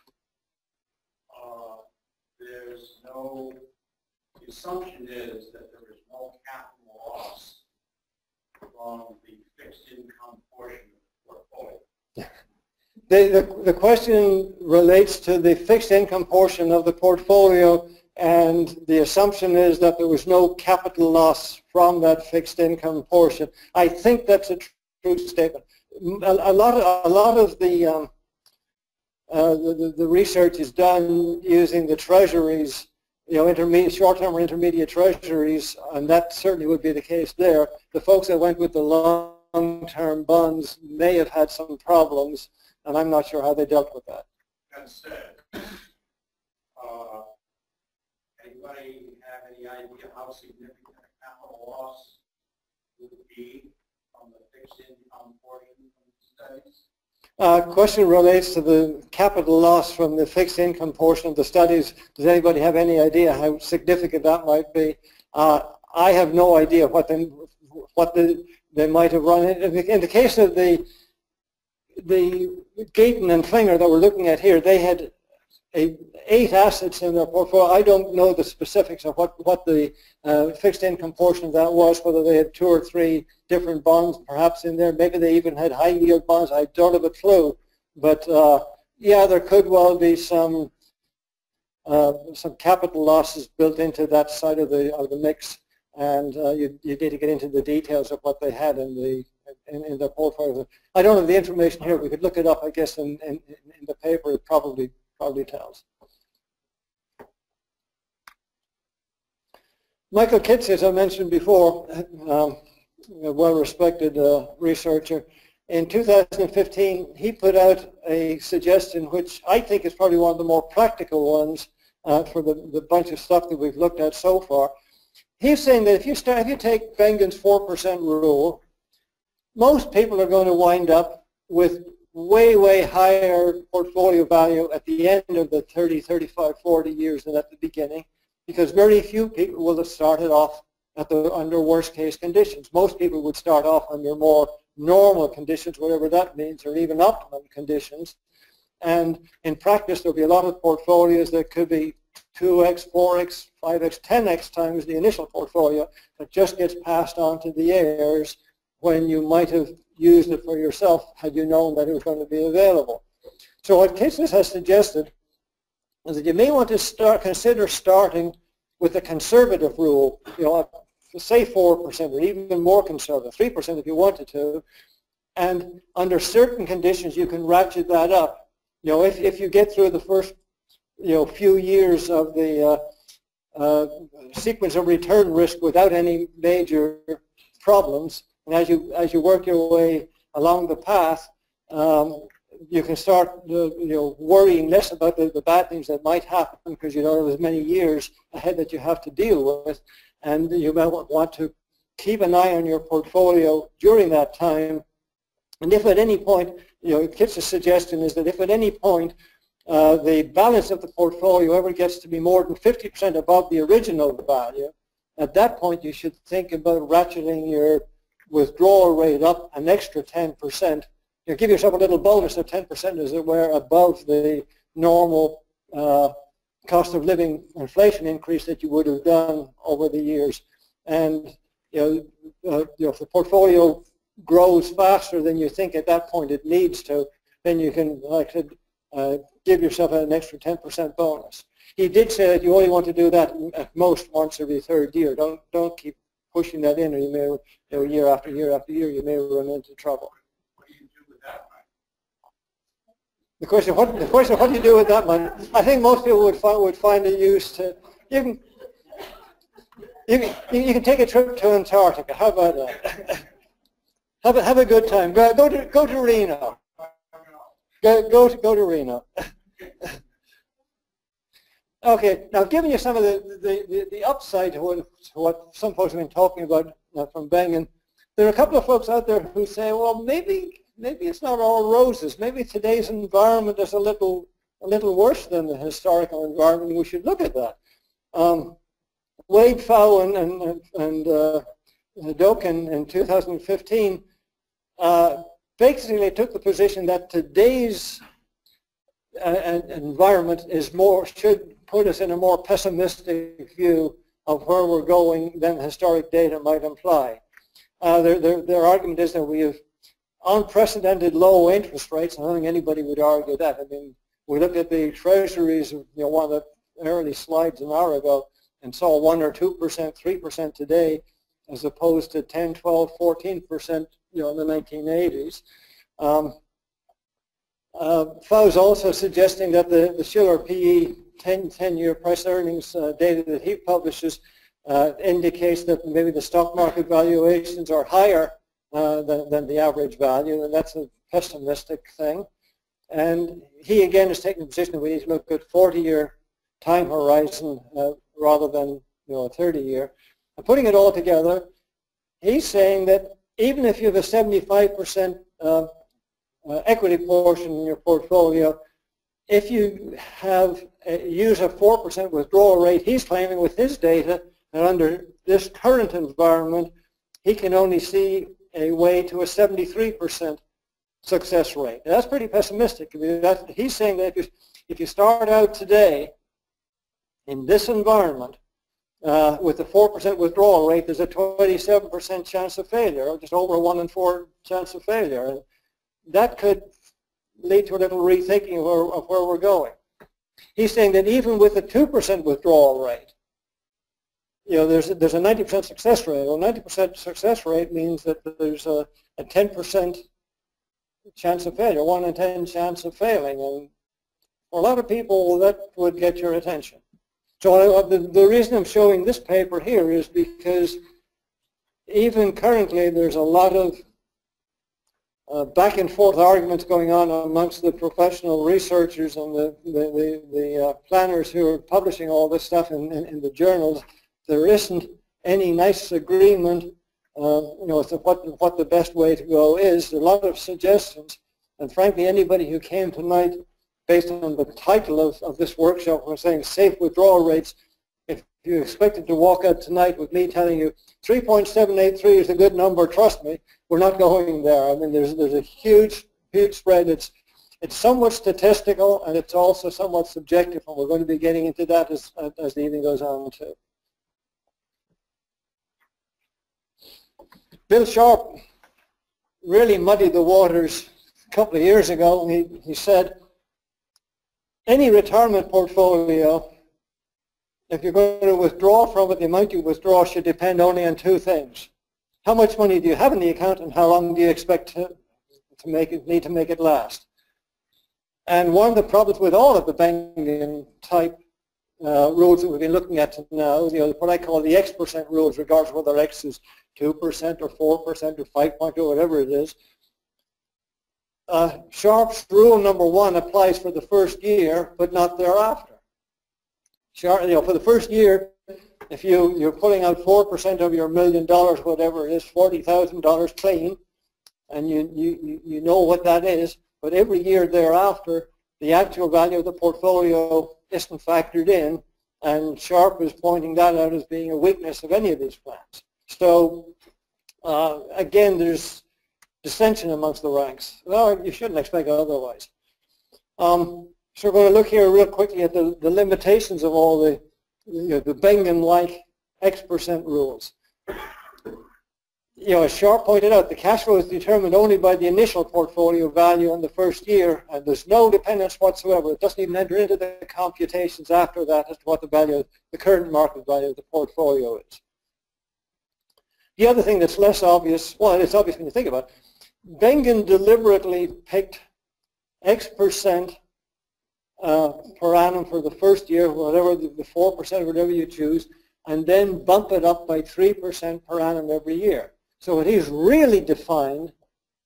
F: the assumption is that there is no capital loss from the fixed income portion of the portfolio.
A: The question relates to the fixed income portion of the portfolio, and the assumption is that there was no capital loss from that fixed income portion. I think that's a true statement. A lot of the research is done using the treasuries, short-term or intermediate treasuries, and that certainly would be the case there. The folks that went with the long-term bonds may have had some problems, and I'm not sure how they dealt with that.
F: That said, anybody have any idea how significant a capital loss would be from the fixed income portion of the studies?
A: Question relates to the capital loss from the fixed income portion of the studies. Does anybody have any idea how significant that might be? I have no idea what they might have run. In the case of the Gayton and Klinger that we're looking at here, they had 8 assets in their portfolio. I don't know the specifics of what the fixed income portion of that was, whether they had 2 or 3 different bonds perhaps in there. Maybe they even had high yield bonds. I don't have a clue. But yeah, there could well be some capital losses built into that side of the mix, and you need to get into the details of what they had in their portfolio. I don't have the information here. We could look it up, I guess, in the paper. It probably tells. Michael Kitts, as I mentioned before, a well-respected researcher, in 2015 he put out a suggestion which I think is probably one of the more practical ones for the bunch of stuff that we've looked at so far. he's saying that if you take Bengen's 4% rule, most people are going to wind up with way higher portfolio value at the end of the 30, 35, 40 years than at the beginning, because very few people will have started off under worst case conditions. Most people would start off under more normal conditions, whatever that means, or even optimum conditions. And in practice, there'll be a lot of portfolios that could be 2x, 4x, 5x, 10x times the initial portfolio that just gets passed on to the heirs when you might have used it for yourself had you known that it was going to be available. So what Kitces has suggested is that you may want to consider starting with a conservative rule, say 4% or even more conservative, 3% if you wanted to, and under certain conditions you can ratchet that up. If you get through the first few years of the sequence of return risk without any major problems, and as you work your way along the path, you can start worrying less about the bad things that might happen because you don't have as many years ahead that you have to deal with, and you might want to keep an eye on your portfolio during that time. And if at any point, Kitts' suggestion is that if at any point the balance of the portfolio ever gets to be more than 50% above the original value, at that point you should think about ratcheting your withdrawal rate up an extra 10%. You give yourself a little bonus of 10%, as it were, above the normal cost of living inflation increase that you would have done over the years. And if the portfolio grows faster than you think at that point it needs to, then you can, like I said, give yourself an extra 10% bonus. He did say that you only want to do that at most once every third year. Don't keep pushing that in, or you may, year after year after year, you may run into trouble.
F: What do you do with that money?
A: The question, what do you do with that money? I think most people would find a use to. You can take a trip to Antarctica. How about that? Have a good time. Go to Reno. Go to Reno. Okay, now giving you some of the upside to what some folks have been talking about from Bengen, there are a couple of folks out there who say, well, maybe it's not all roses. Maybe today's environment is a little worse than the historical environment. We should look at that. Wade, Pfau, and Doken in 2015 basically took the position that today's environment should put us in a more pessimistic view of where we're going than historic data might imply. Their argument is that we have unprecedented low interest rates. I don't think anybody would argue that. I mean, we looked at the treasuries, one of the early slides an hour ago, and saw 1 or 2%, 3% today, as opposed to 10, 12, 14%, in the 1980s. Pfau is also suggesting that the Shiller PE 10-year price earnings data that he publishes indicates that maybe the stock market valuations are higher than the average value, and that's a pessimistic thing. And he again is taking the position that we need to look at 40-year time horizon rather than a 30-year. And putting it all together, he's saying that even if you have a 75% equity portion in your portfolio, if you use a 4% withdrawal rate, he's claiming with his data that under this current environment, he can only see a way to a 73% success rate. Now, that's pretty pessimistic. I mean, he's saying that if you start out today in this environment with a 4% withdrawal rate, there's a 27% chance of failure, or just over a 1 in 4 chance of failure. And that could lead to a little rethinking of where we're going. He's saying that even with a 2% withdrawal rate, there's a 90% success rate. Well, 90% success rate means that there's a 10% chance of failure, 1 in 10 chance of failing. And for a lot of people, that would get your attention. So the reason I'm showing this paper here is because even currently there's a lot of back and forth arguments going on amongst the professional researchers and the planners who are publishing all this stuff in the journals. There isn't any nice agreement, as to what the best way to go is. There are a lot of suggestions, and frankly, anybody who came tonight, based on the title of this workshop, we're saying safe withdrawal rates. If you expected to walk out tonight with me telling you 3.783 is a good number, trust me, we're not going there. I mean, there's a huge spread. It's somewhat statistical, and it's also somewhat subjective, and we're going to be getting into that as the evening goes on too. Bill Sharp really muddied the waters a couple of years ago. He said, any retirement portfolio, if you're going to withdraw from it, the amount you withdraw should depend only on two things. How much money do you have in the account, and how long do you expect to need to make it last? And one of the problems with all of the banking type rules that we've been looking at now, what I call the X% rules, regardless of whether X is 2% or 4% or 5.2 or whatever it is. Sharpe's rule number 1 applies for the first year, but not thereafter. For the first year, if you're pulling out 4% of your $1 million, whatever it is, $40,000 clean, and you know what that is, but every year thereafter, the actual value of the portfolio isn't factored in, and Sharpe is pointing that out as being a weakness of any of these plans. So again, there's dissension amongst the ranks. Well, you shouldn't expect otherwise. So we're going to look here real quickly at the limitations of all the Bengen-like X% rules. As Sharpe pointed out, the cash flow is determined only by the initial portfolio value in the first year, and there's no dependence whatsoever. It doesn't even enter into the computations after that as to what the current market value of the portfolio is. The other thing that's less obvious, well, it's obvious when you think about it, Bengen deliberately picked X% per annum for the first year, whatever the 4% or whatever you choose, and then bump it up by 3% per annum every year. So what he's really defined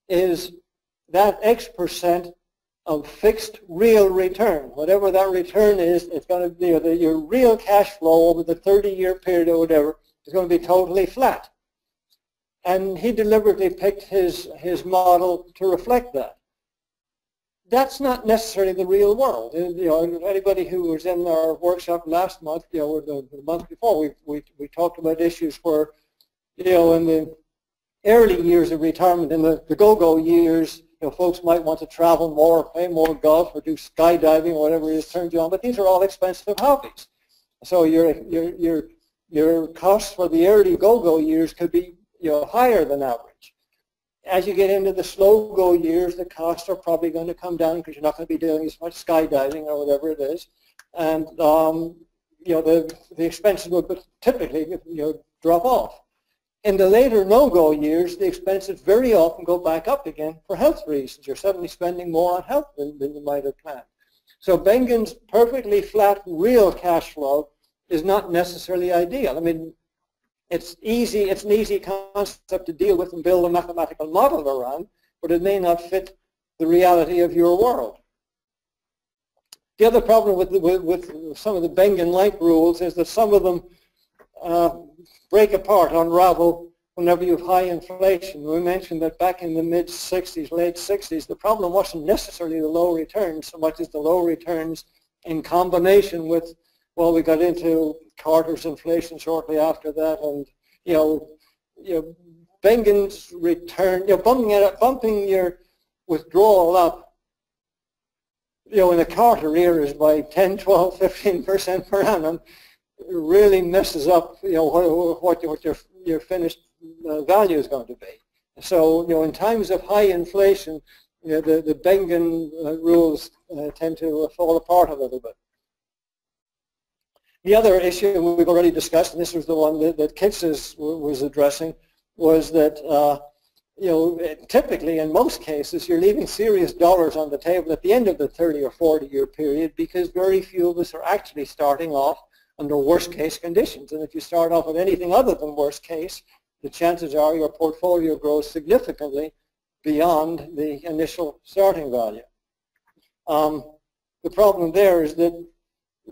A: is that X% of fixed real return. Whatever that return is, it's going to be your real cash flow over the 30-year period or whatever is going to be totally flat. And he deliberately picked his model to reflect that. That's not necessarily the real world. Anybody who was in our workshop last month, or the month before, we talked about issues where, in the early years of retirement, in the go-go years, folks might want to travel more, play more golf, or do skydiving, or whatever it is turns you on. But these are all expensive hobbies. So your costs for the early go-go years could be higher than average. As you get into the slow-go years, the costs are probably going to come down because you're not going to be doing as much skydiving or whatever it is, and the expenses would typically drop off. In the later no-go years, the expenses very often go back up again for health reasons. You're suddenly spending more on health than you might have planned. So Bengen's perfectly flat real cash flow is not necessarily ideal. I mean, it's an easy concept to deal with and build a mathematical model around, but it may not fit the reality of your world. The other problem with some of the Bengen-like rules is that some of them break apart, unravel, whenever you have high inflation. We mentioned that back in the mid-60s, late 60s, the problem wasn't necessarily the low returns so much as the low returns in combination with, well, we got into Carter's inflation shortly after that, and Bengen's return, bumping your withdrawal up, in the Carter eras by 10, 12, 15% per annum, really messes up, what your finished value is going to be. So, in times of high inflation, the Bengen rules tend to fall apart a little bit. The other issue we've already discussed, and this was the one that Kitts was addressing, was that typically in most cases you're leaving serious dollars on the table at the end of the 30 or 40-year period because very few of us are actually starting off under worst case conditions. And if you start off with anything other than worst case, the chances are your portfolio grows significantly beyond the initial starting value. The problem there is that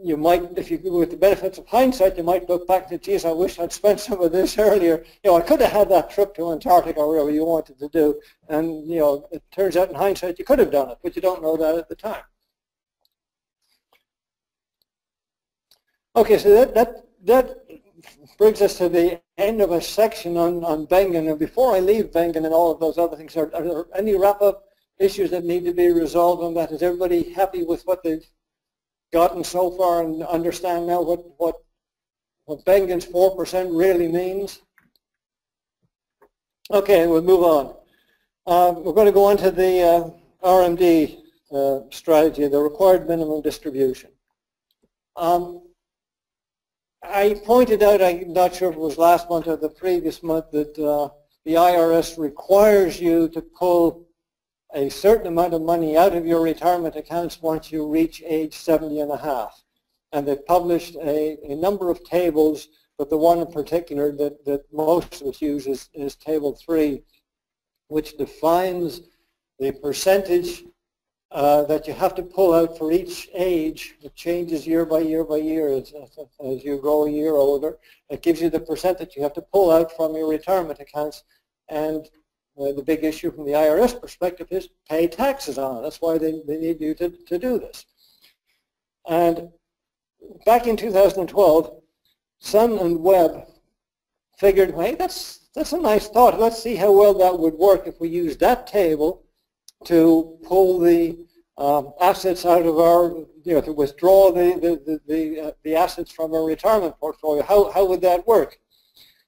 A: you might, if you, with the benefits of hindsight, you might look back and say, geez, I wish I'd spent some of this earlier. You know, I could have had that trip to Antarctica or wherever you wanted to do. And, you know, it turns out in hindsight you could have done it, but you don't know that at the time. Okay, so that brings us to the end of a section on Bengen. And before I leave Bengen and all of those other things, are there any wrap-up issues that need to be resolved on that? Is everybody happy with what they've gotten so far and understand now what Bengen's 4% really means? Okay, we'll move on. We're going to go on to the RMD strategy, the required minimum distribution. I pointed out, I'm not sure if it was last month or the previous month, that the IRS requires you to pull a certain amount of money out of your retirement accounts once you reach age 70 and a half. And they've published a number of tables, but the one in particular that most of us use is Table 3, which defines the percentage that you have to pull out for each age. It changes year by year by year as you grow a year older. It gives you the percent that you have to pull out from your retirement accounts. And the big issue from the IRS perspective is pay taxes on it. That's why they need you to do this. And back in 2012, Sun and Webb figured, hey, that's a nice thought. Let's see how well that would work if we use that table to pull the assets out of our, you know, to withdraw the assets from our retirement portfolio. How would that work?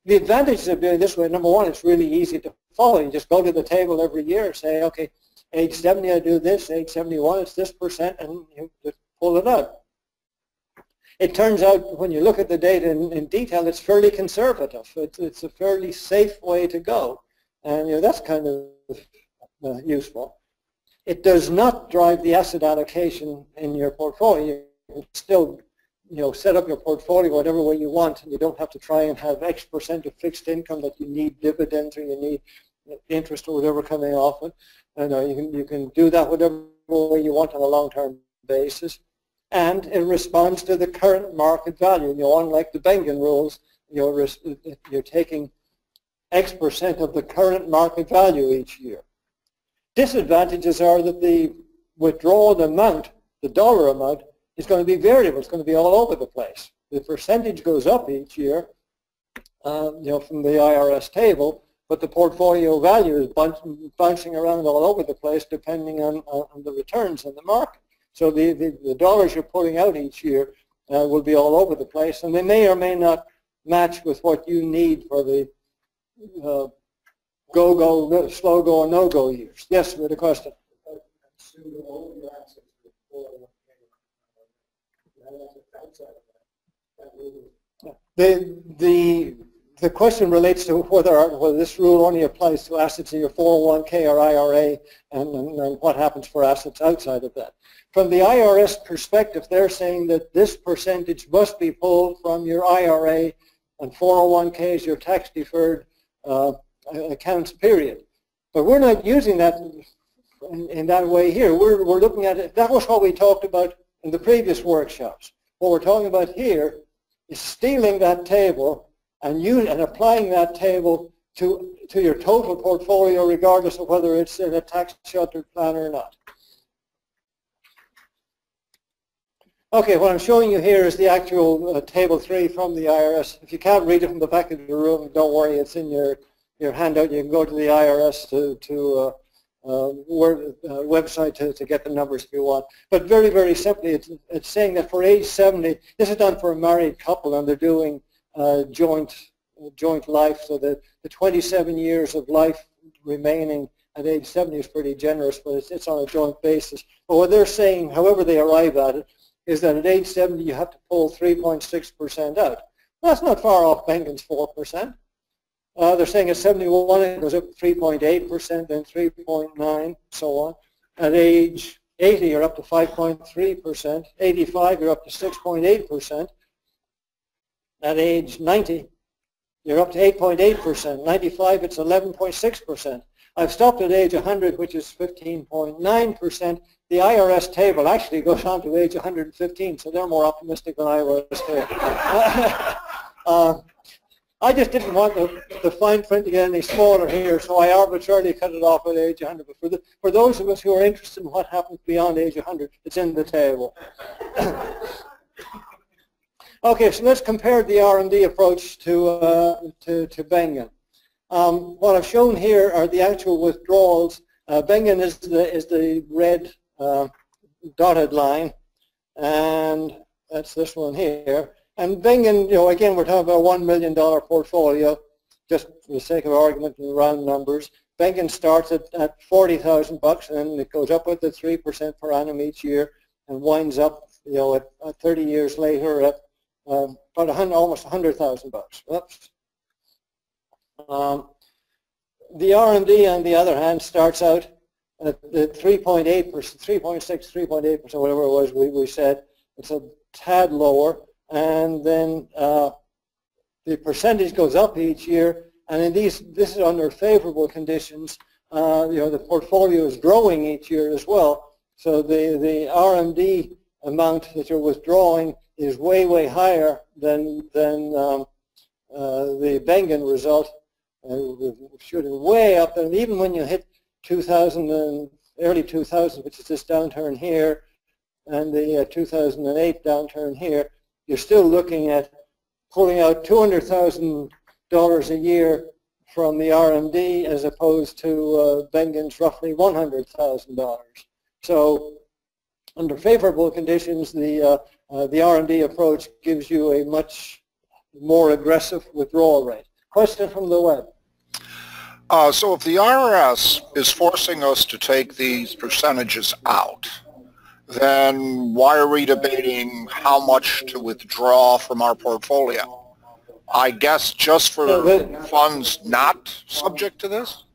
A: The advantages of doing this way, number one, it's really easy to follow. You just go to the table every year and say, okay, age 70 I do this, age 71 it's this percent, and you just pull it out. It turns out when you look at the data in detail, it's fairly conservative. It's a fairly safe way to go, and you know, that's kind of useful. It does not drive the asset allocation in your portfolio. You can still, you know, set up your portfolio whatever way you want, and you don't have to try and have X percent of fixed income that you need dividends or you need interest or whatever coming off it. And you can do that whatever way you want on a long-term basis, and it responds to the current market value. You know, unlike the Bengen rules, you're taking X percent of the current market value each year. Disadvantages are that the withdrawal amount, the dollar amount, is going to be variable. It's going to be all over the place. The percentage goes up each year, you know, from the IRS table, but the portfolio value is bouncing around all over the place depending on the returns in the market. So the dollars you're putting out each year will be all over the place, and they may or may not match with what you need for the go-go, slow-go, and no-go years. Yes, with a question. The question relates to whether this rule only applies to assets in your 401k or IRA, and what happens for assets outside of that. From the IRS perspective, they're saying that this percentage must be pulled from your IRA and 401ks, your tax-deferred accounts, period. But we're not using that in that way here. We're looking at it. That was what we talked about in the previous workshops. What we're talking about here is stealing that table and applying that table to your total portfolio, regardless of whether it's in a tax-sheltered plan or not. Okay, what I'm showing you here is the actual Table 3 from the IRS. If you can't read it from the back of the room, don't worry, it's in your handout. You can go to the IRS website to get the numbers if you want. But very, very simply, it's saying that for age 70, this is done for a married couple, and they're doing joint life, so that the 27 years of life remaining at age 70 is pretty generous, but it's on a joint basis. But what they're saying, however they arrive at it, is that at age 70 you have to pull 3.6% out. That's not far off Bengen's 4%. They're saying at 71 it goes up 3.8%, then 3.9%, so on. At age 80 you're up to 5.3%. 85 you're up to 6.8%. At age 90 you're up to 8.8%. 95 it's 11.6%. I've stopped at age 100, which is 15.9%. The IRS table actually goes on to age 115, so they're more optimistic than I was too. I just didn't want the fine print to get any smaller here, so I arbitrarily cut it off at age 100. But for those of us who are interested in what happens beyond age 100, it's in the table. Okay, so let's compare the R&D approach to Bengen. What I've shown here are the actual withdrawals. Bengen is the red dotted line, and that's this one here. And Bengen, again, we're talking about a $1 million portfolio, just for the sake of argument and round numbers. Bengen starts at $40,000, and it goes up with the 3% per annum each year, and winds up, at 30 years later at almost $100,000. Whoops. The R&D, on the other hand, starts out at the 3.8%, 3.6, 3.8%, whatever it was we said. It's a tad lower, and then the percentage goes up each year. And in this is under favorable conditions. The portfolio is growing each year as well. So the R&D amount that you're withdrawing is way, way higher than the Bengen result, shooting way up. And even when you hit 2000 and early 2000s, which is this downturn here, and the 2008 downturn here, you're still looking at pulling out $200,000 a year from the R&D as opposed to Bengen's roughly $100,000. So under favorable conditions, the R&D approach gives you a much more aggressive withdrawal rate. Question from the web.
B: So if the IRS is forcing us to take these percentages out, then why are we debating how much to withdraw from our portfolio? I guess just for funds not subject to this?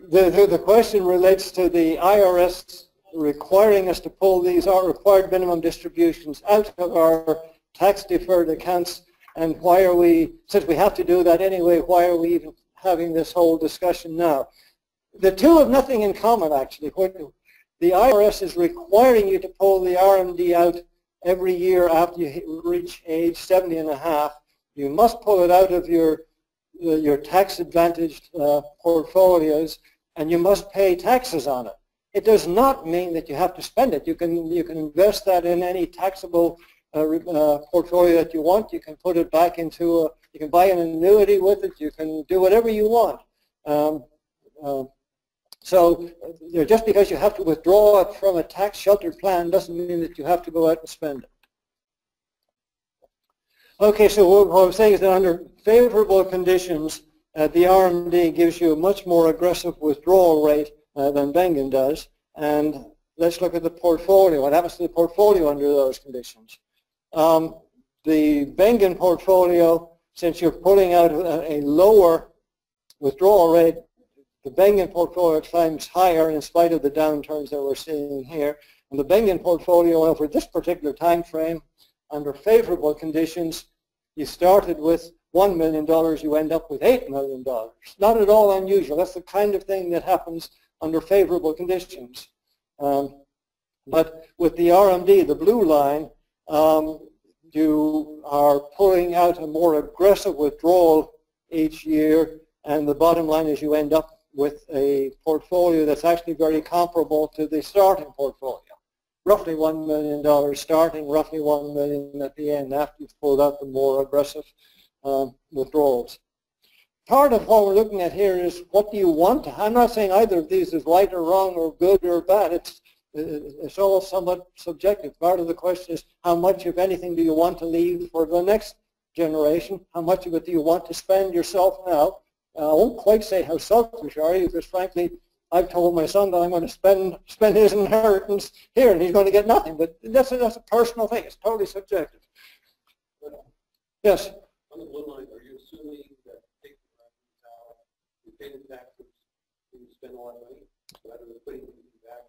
A: The question relates to the IRS requiring us to pull these required minimum distributions out of our tax-deferred accounts, and why are we, since we have to do that anyway, why are we even having this whole discussion now? The two have nothing in common, actually. The IRS is requiring you to pull the R&D out every year after you reach age 70 and a half. You must pull it out of your tax-advantaged portfolios, and you must pay taxes on it. It does not mean that you have to spend it. You can invest that in any taxable portfolio that you want. You can put it back into you can buy an annuity with it. You can do whatever you want. So just because you have to withdraw it from a tax-sheltered plan doesn't mean that you have to go out and spend it. Okay, so what I'm saying is that under favorable conditions, the R&D gives you a much more aggressive withdrawal rate than Bengen does. And let's look at the portfolio. What happens to the portfolio under those conditions? The Bengen portfolio, since you're pulling out a lower withdrawal rate, the Bengen portfolio climbs higher in spite of the downturns that we're seeing here. And the Bengen portfolio over this particular time frame, under favorable conditions, you started with $1 million, you end up with $8 million. Not at all unusual. That's the kind of thing that happens under favorable conditions. But with the R&D, the blue line, you are pulling out a more aggressive withdrawal each year, and the bottom line is you end up with a portfolio that's actually very comparable to the starting portfolio. Roughly $1 million starting, roughly $1 million at the end after you've pulled out the more aggressive withdrawals. Part of what we're looking at here is what do you want? I'm not saying either of these is right or wrong or good or bad. It's all somewhat subjective. Part of the question is how much, if anything, do you want to leave for the next generation? How much of it do you want to spend yourself now? I won't quite say how selfish are you, because frankly, I've told my son that I'm going to spend his inheritance here, and he's going to get nothing. But that's a personal thing. It's totally subjective. Yes?
G: On the blue line, are you assuming that taking you pay the taxes, you spend a lot of money, rather than putting it back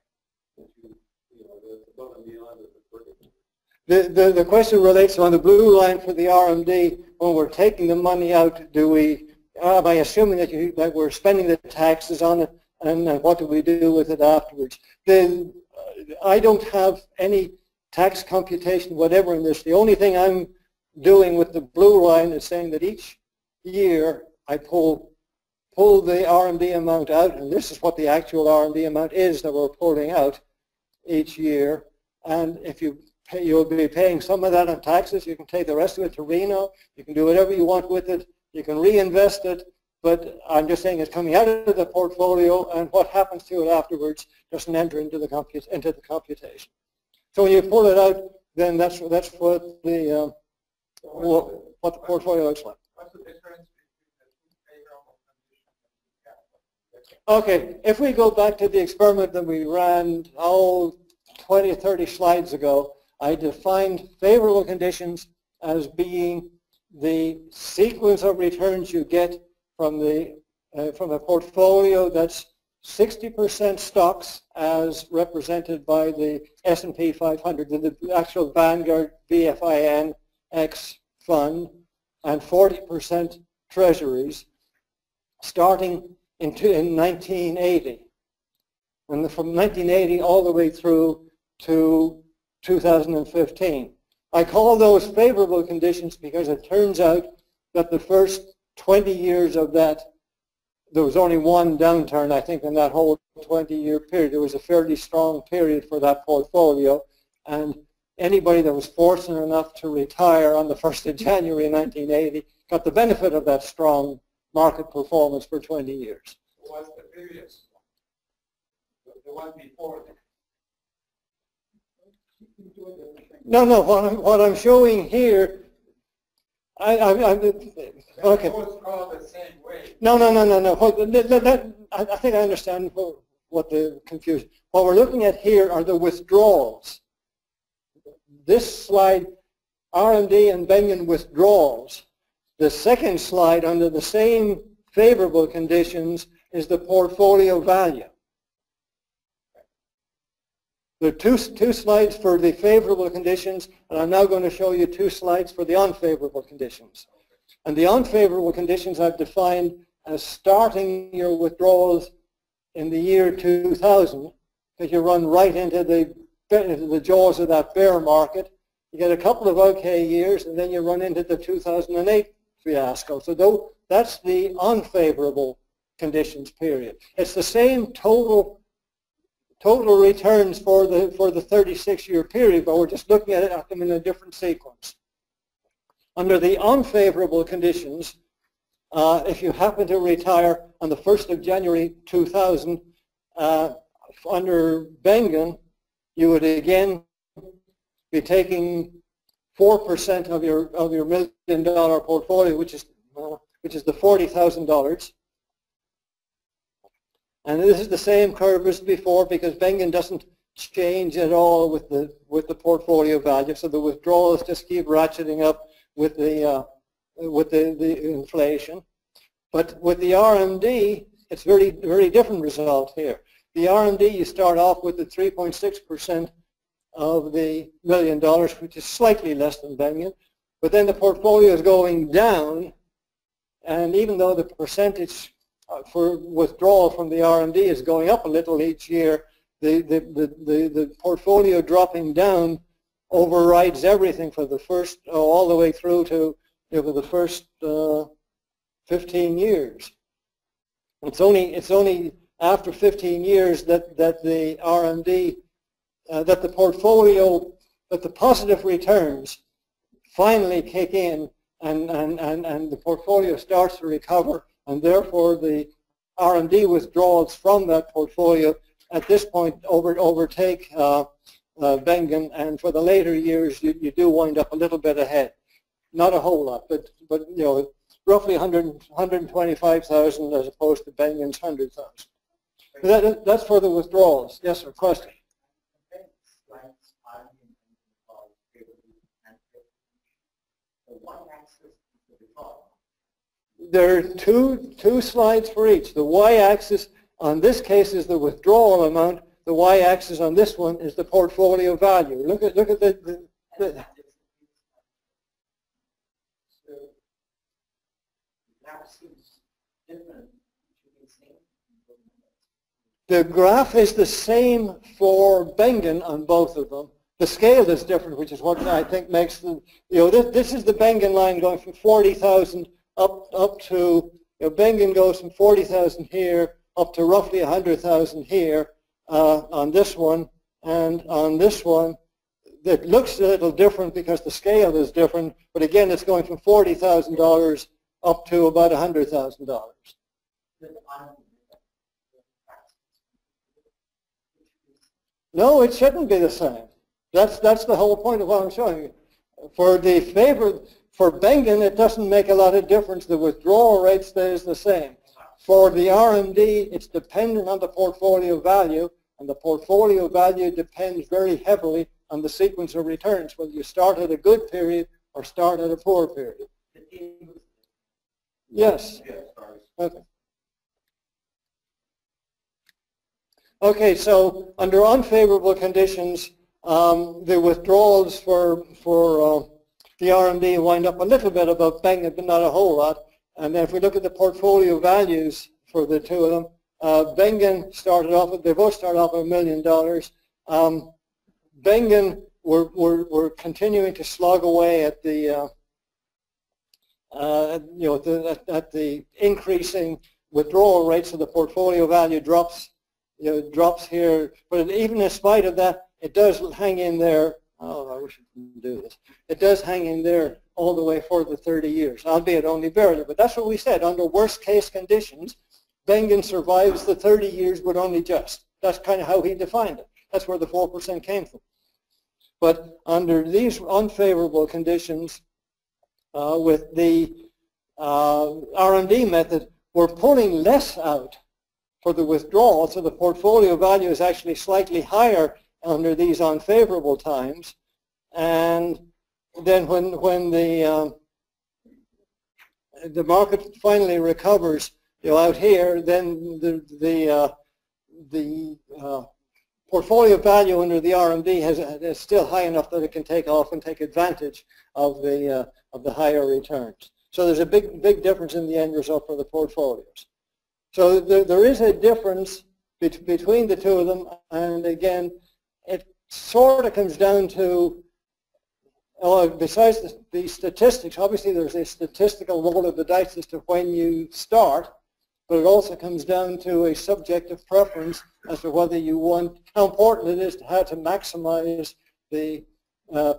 G: into the above and beyond of the purchase?
A: The question relates on the blue line for the R&D. When we're taking the money out, do we am I assuming that we're spending the taxes on it, and what do we do with it afterwards? Then I don't have any tax computation whatever in this. The only thing I'm doing with the blue line is saying that each year I pull the R&D amount out, and this is what the actual R&D amount is that we're pulling out each year. And if you'll be paying some of that on taxes. You can take the rest of it to Reno. You can do whatever you want with it. You can reinvest it. But I'm just saying it's coming out of the portfolio, and what happens to it afterwards doesn't enter into the computation. So when you pull it out, then that's what the portfolio looks like.
C: What's the difference between the two favorable conditions?
A: Okay, if we go back to the experiment that we ran 20 or 30 slides ago, I defined favorable conditions as being the sequence of returns you get from a portfolio that's 60% stocks as represented by the S&P 500, the actual Vanguard VFINX fund, and 40% treasuries, starting in 1980. And from 1980 all the way through to 2015. I call those favorable conditions because it turns out that the first 20 years of that, there was only one downturn, I think, in that whole 20-year period. It was a fairly strong period for that portfolio, and anybody that was fortunate enough to retire on the 1st of January 1980 got the benefit of that strong market performance for 20 years.
C: What's the previous one? The one before that?
A: No, what I'm showing here, okay.
C: Both called the same way.
A: No. I think I understand what the confusion. What we're looking at here are the withdrawals. This slide, R&D and Bengen withdrawals. The second slide under the same favorable conditions is the portfolio value. There are two slides for the favorable conditions, and I'm now going to show you 2 slides for the unfavorable conditions. And the unfavorable conditions I've defined as starting your withdrawals in the year 2000, because you run right into the jaws of that bear market. You get a couple of okay years, and then you run into the 2008 fiasco. So that's the unfavorable conditions period. It's the same total returns for the 36-year period, but we're just looking at them in a different sequence. Under the unfavorable conditions, if you happen to retire on the 1st of January 2000, under Bengen, you would again be taking 4% of your $1 million portfolio, which is the $40,000. And this is the same curve as before because Bengen doesn't change at all with the portfolio value. So the withdrawals just keep ratcheting up with the inflation. But with the RMD, it's very different result here. The RMD, you start off with the 3.6% of the $1 million, which is slightly less than Bengen. But then the portfolio is going down, and even though the percentage for withdrawal from the RMD is going up a little each year, the portfolio dropping down overrides everything for the first, all the way through to the first 15 years. It's only after 15 years that the RMD, that the portfolio, that the positive returns finally kick in, and the portfolio starts to recover, and therefore the RMD withdrawals from that portfolio at this point overtake Bengen, and for the later years you do wind up a little bit ahead. Not a whole lot, but roughly 125,000 as opposed to Bengen's 100,000. That's for the withdrawals. Yes, sir, question? There are two slides for each. The y-axis on this case is the withdrawal amount. The y-axis on this one is the portfolio value. Look at the
E: different, it should be the same.
A: The graph is the same for Bengen on both of them. The scale is different, which is what I think makes the, this is the Bengen line going from 40,000 up to, Bengen goes from 40,000 here up to roughly 100,000 here on this one, and on this one, it looks a little different because the scale is different, but again, it's going from $40,000 up to about $100,000. No, it shouldn't be the same. That's the whole point of what I'm showing you. For Bengen, it doesn't make a lot of difference. The withdrawal rate stays the same. For the RMD, it's dependent on the portfolio value, and the portfolio value depends very heavily on the sequence of returns, whether you start at a good period or start at a poor period. Yes. Okay. Okay, so under unfavorable conditions, the withdrawals for the RMD wind up a little bit above Bengen, but not a whole lot. And then if we look at the portfolio values for the two of them, Bengen started off, they both started off at $1 million. Bengen were continuing to slog away at the at the increasing withdrawal rates, so the portfolio value drops here. But even in spite of that, it does hang in there. Oh, I wish I could do this. It does hang in there all the way for the 30 years, albeit only barely. But that's what we said. Under worst case conditions, Bengen survives the 30 years, but only just. That's kind of how he defined it. That's where the 4% came from. But under these unfavorable conditions, with the RMD method, we're pulling less out for the withdrawal, so the portfolio value is actually slightly higher under these unfavorable times. And then when the market finally recovers, out here, then the portfolio value under the RMD is still high enough that it can take off and take advantage of the higher returns. So there's a big difference in the end result for the portfolios. So there is a difference between the two of them, and again, it sort of comes down to, besides the statistics, obviously there's a statistical roll of the dice as to when you start, but it also comes down to a subjective preference as to whether you want, how important it is to how to maximize the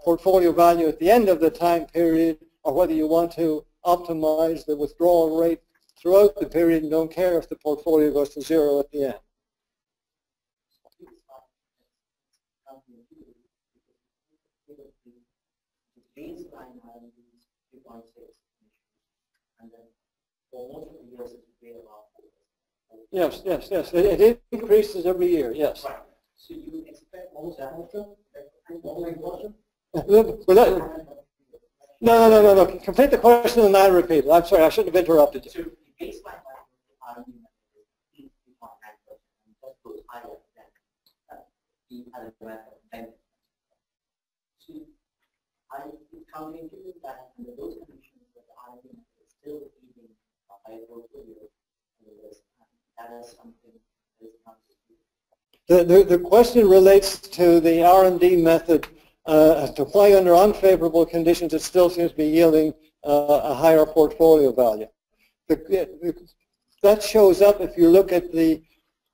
A: portfolio value at the end of the time period, or whether you want to optimize the withdrawal rate throughout the period and don't care if the portfolio goes to zero at the end.
E: Baseline RMD is 2.6, and then for most of the years it's way above 4%.
A: Yes. It increases every year, yes.
E: Right. So you expect most Hamilton, only question?
A: No. Complete the question and I'll repeat it. I'm sorry, I shouldn't have interrupted you.
E: So the baseline RMD is 2.9%, and that goes higher than the other method. So I coming to that under those conditions that the RMD is still keeping a high portfolio, that is something that is not.
A: The question relates to the RMD method as to why under unfavorable conditions it still seems to be yielding a higher portfolio value. That shows up if you look at the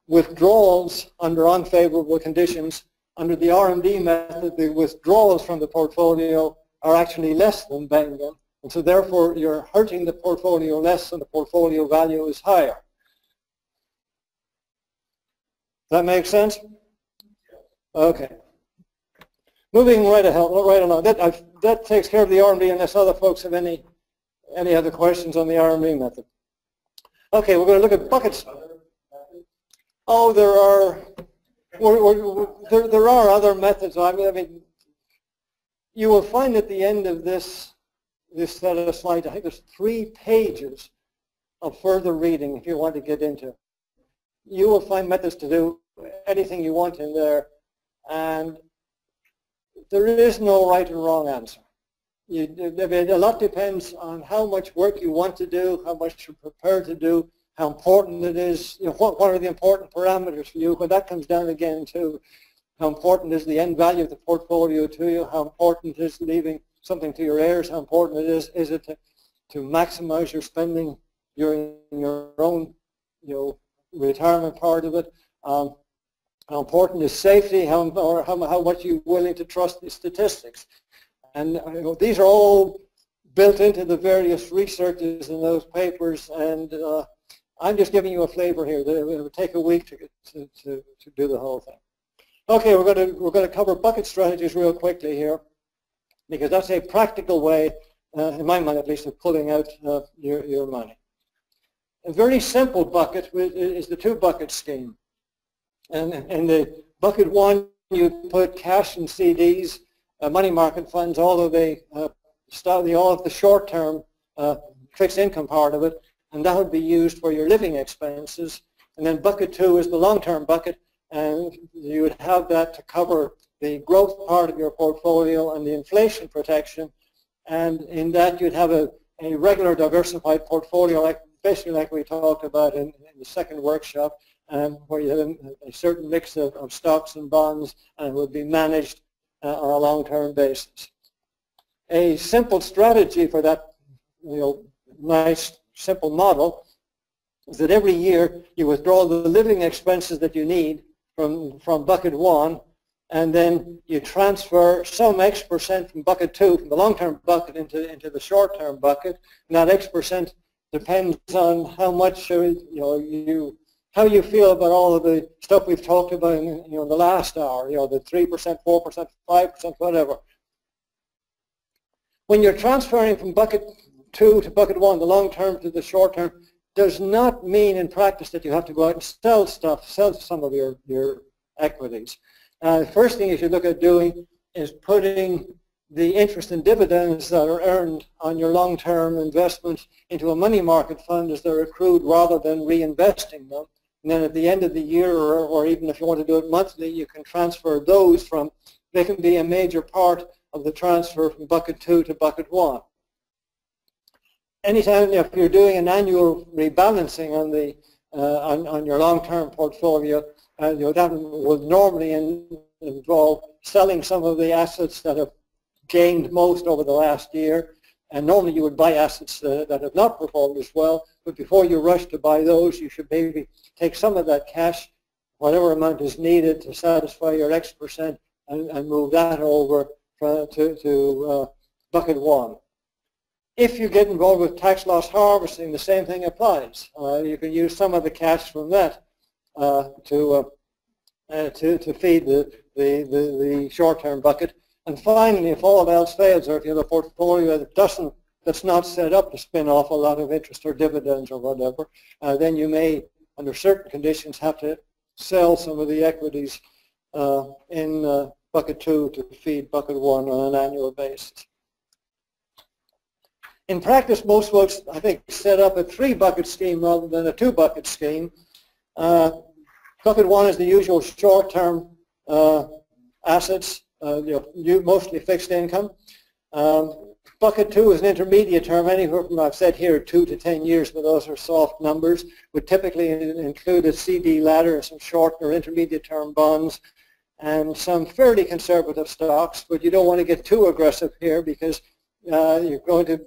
A: withdrawals under unfavorable conditions. Under the RMD method, the withdrawals from the portfolio are actually less than Bengen, and so therefore you're hurting the portfolio less and the portfolio value is higher. Does that make sense? Okay. Moving right along. That takes care of the RMD unless other folks have any other questions on the RMD method. Okay, we're going to look at buckets. Oh, there are other methods. I mean, you will find at the end of this set of slides, I think there's 3 pages of further reading if you want to get into. You will find methods to do anything you want in there, and there is no right or wrong answer. A lot depends on how much work you want to do, how much you're prepared to do, how important it is, what are the important parameters for you, but that comes down again to how important is the end value of the portfolio to you, how important is leaving something to your heirs, how important is it to maximize your spending during your own retirement part of it, how important is safety, how much you're willing to trust the statistics. And these are all built into the various researches in those papers, and I'm just giving you a flavor here. It would take a week to do the whole thing. Okay, we're going to cover bucket strategies real quickly here, because that's a practical way, in my mind at least, of pulling out your money. A very simple bucket is the two-bucket scheme. And in the bucket one, you put cash and CDs, money market funds, all of the short-term fixed income part of it, and that would be used for your living expenses. And then bucket two is the long-term bucket, and you would have that to cover the growth part of your portfolio and the inflation protection. And in that, you'd have a regular diversified portfolio, basically like we talked about in the second workshop, where you have a certain mix of stocks and bonds, and it would be managed on a long-term basis. A simple strategy for that, nice simple model is that every year you withdraw the living expenses that you need from bucket one, and then you transfer some X percent from bucket two, from the long-term bucket into the short-term bucket, and that X percent depends on how much how you feel about all of the stuff we've talked about in the last hour, the 3%, 4%, 5%, whatever. When you're transferring from bucket two to bucket one, the long term to the short term, does not mean in practice that you have to go out and sell some of your equities. The first thing you should look at doing is putting the interest and dividends that are earned on your long-term investments into a money market fund as they're accrued, rather than reinvesting them. And then at the end of the year, or even if you want to do it monthly, you can transfer those they can be a major part of the transfer from bucket two to bucket one. Anytime if you're doing an annual rebalancing on your long-term portfolio, that will normally involve selling some of the assets that have gained most over the last year, and normally you would buy assets that have not performed as well, but before you rush to buy those, you should maybe take some of that cash, whatever amount is needed to satisfy your X percent, and move that over to bucket one. If you get involved with tax loss harvesting, the same thing applies. You can use some of the cash from that to feed the short-term bucket. And finally, if all else fails, or if you have a portfolio that's not set up to spin off a lot of interest or dividends or whatever, then you may, under certain conditions, have to sell some of the equities in bucket two to feed bucket one on an annual basis. In practice, most folks, I think, set up a three-bucket scheme rather than a two-bucket scheme. Bucket one is the usual short-term assets, mostly fixed income. Bucket two is an intermediate term, anywhere from, I've said here, 2 to 10 years, but those are soft numbers, would typically include a CD ladder, some short or intermediate term bonds, and some fairly conservative stocks, but you don't want to get too aggressive here, because you're going to,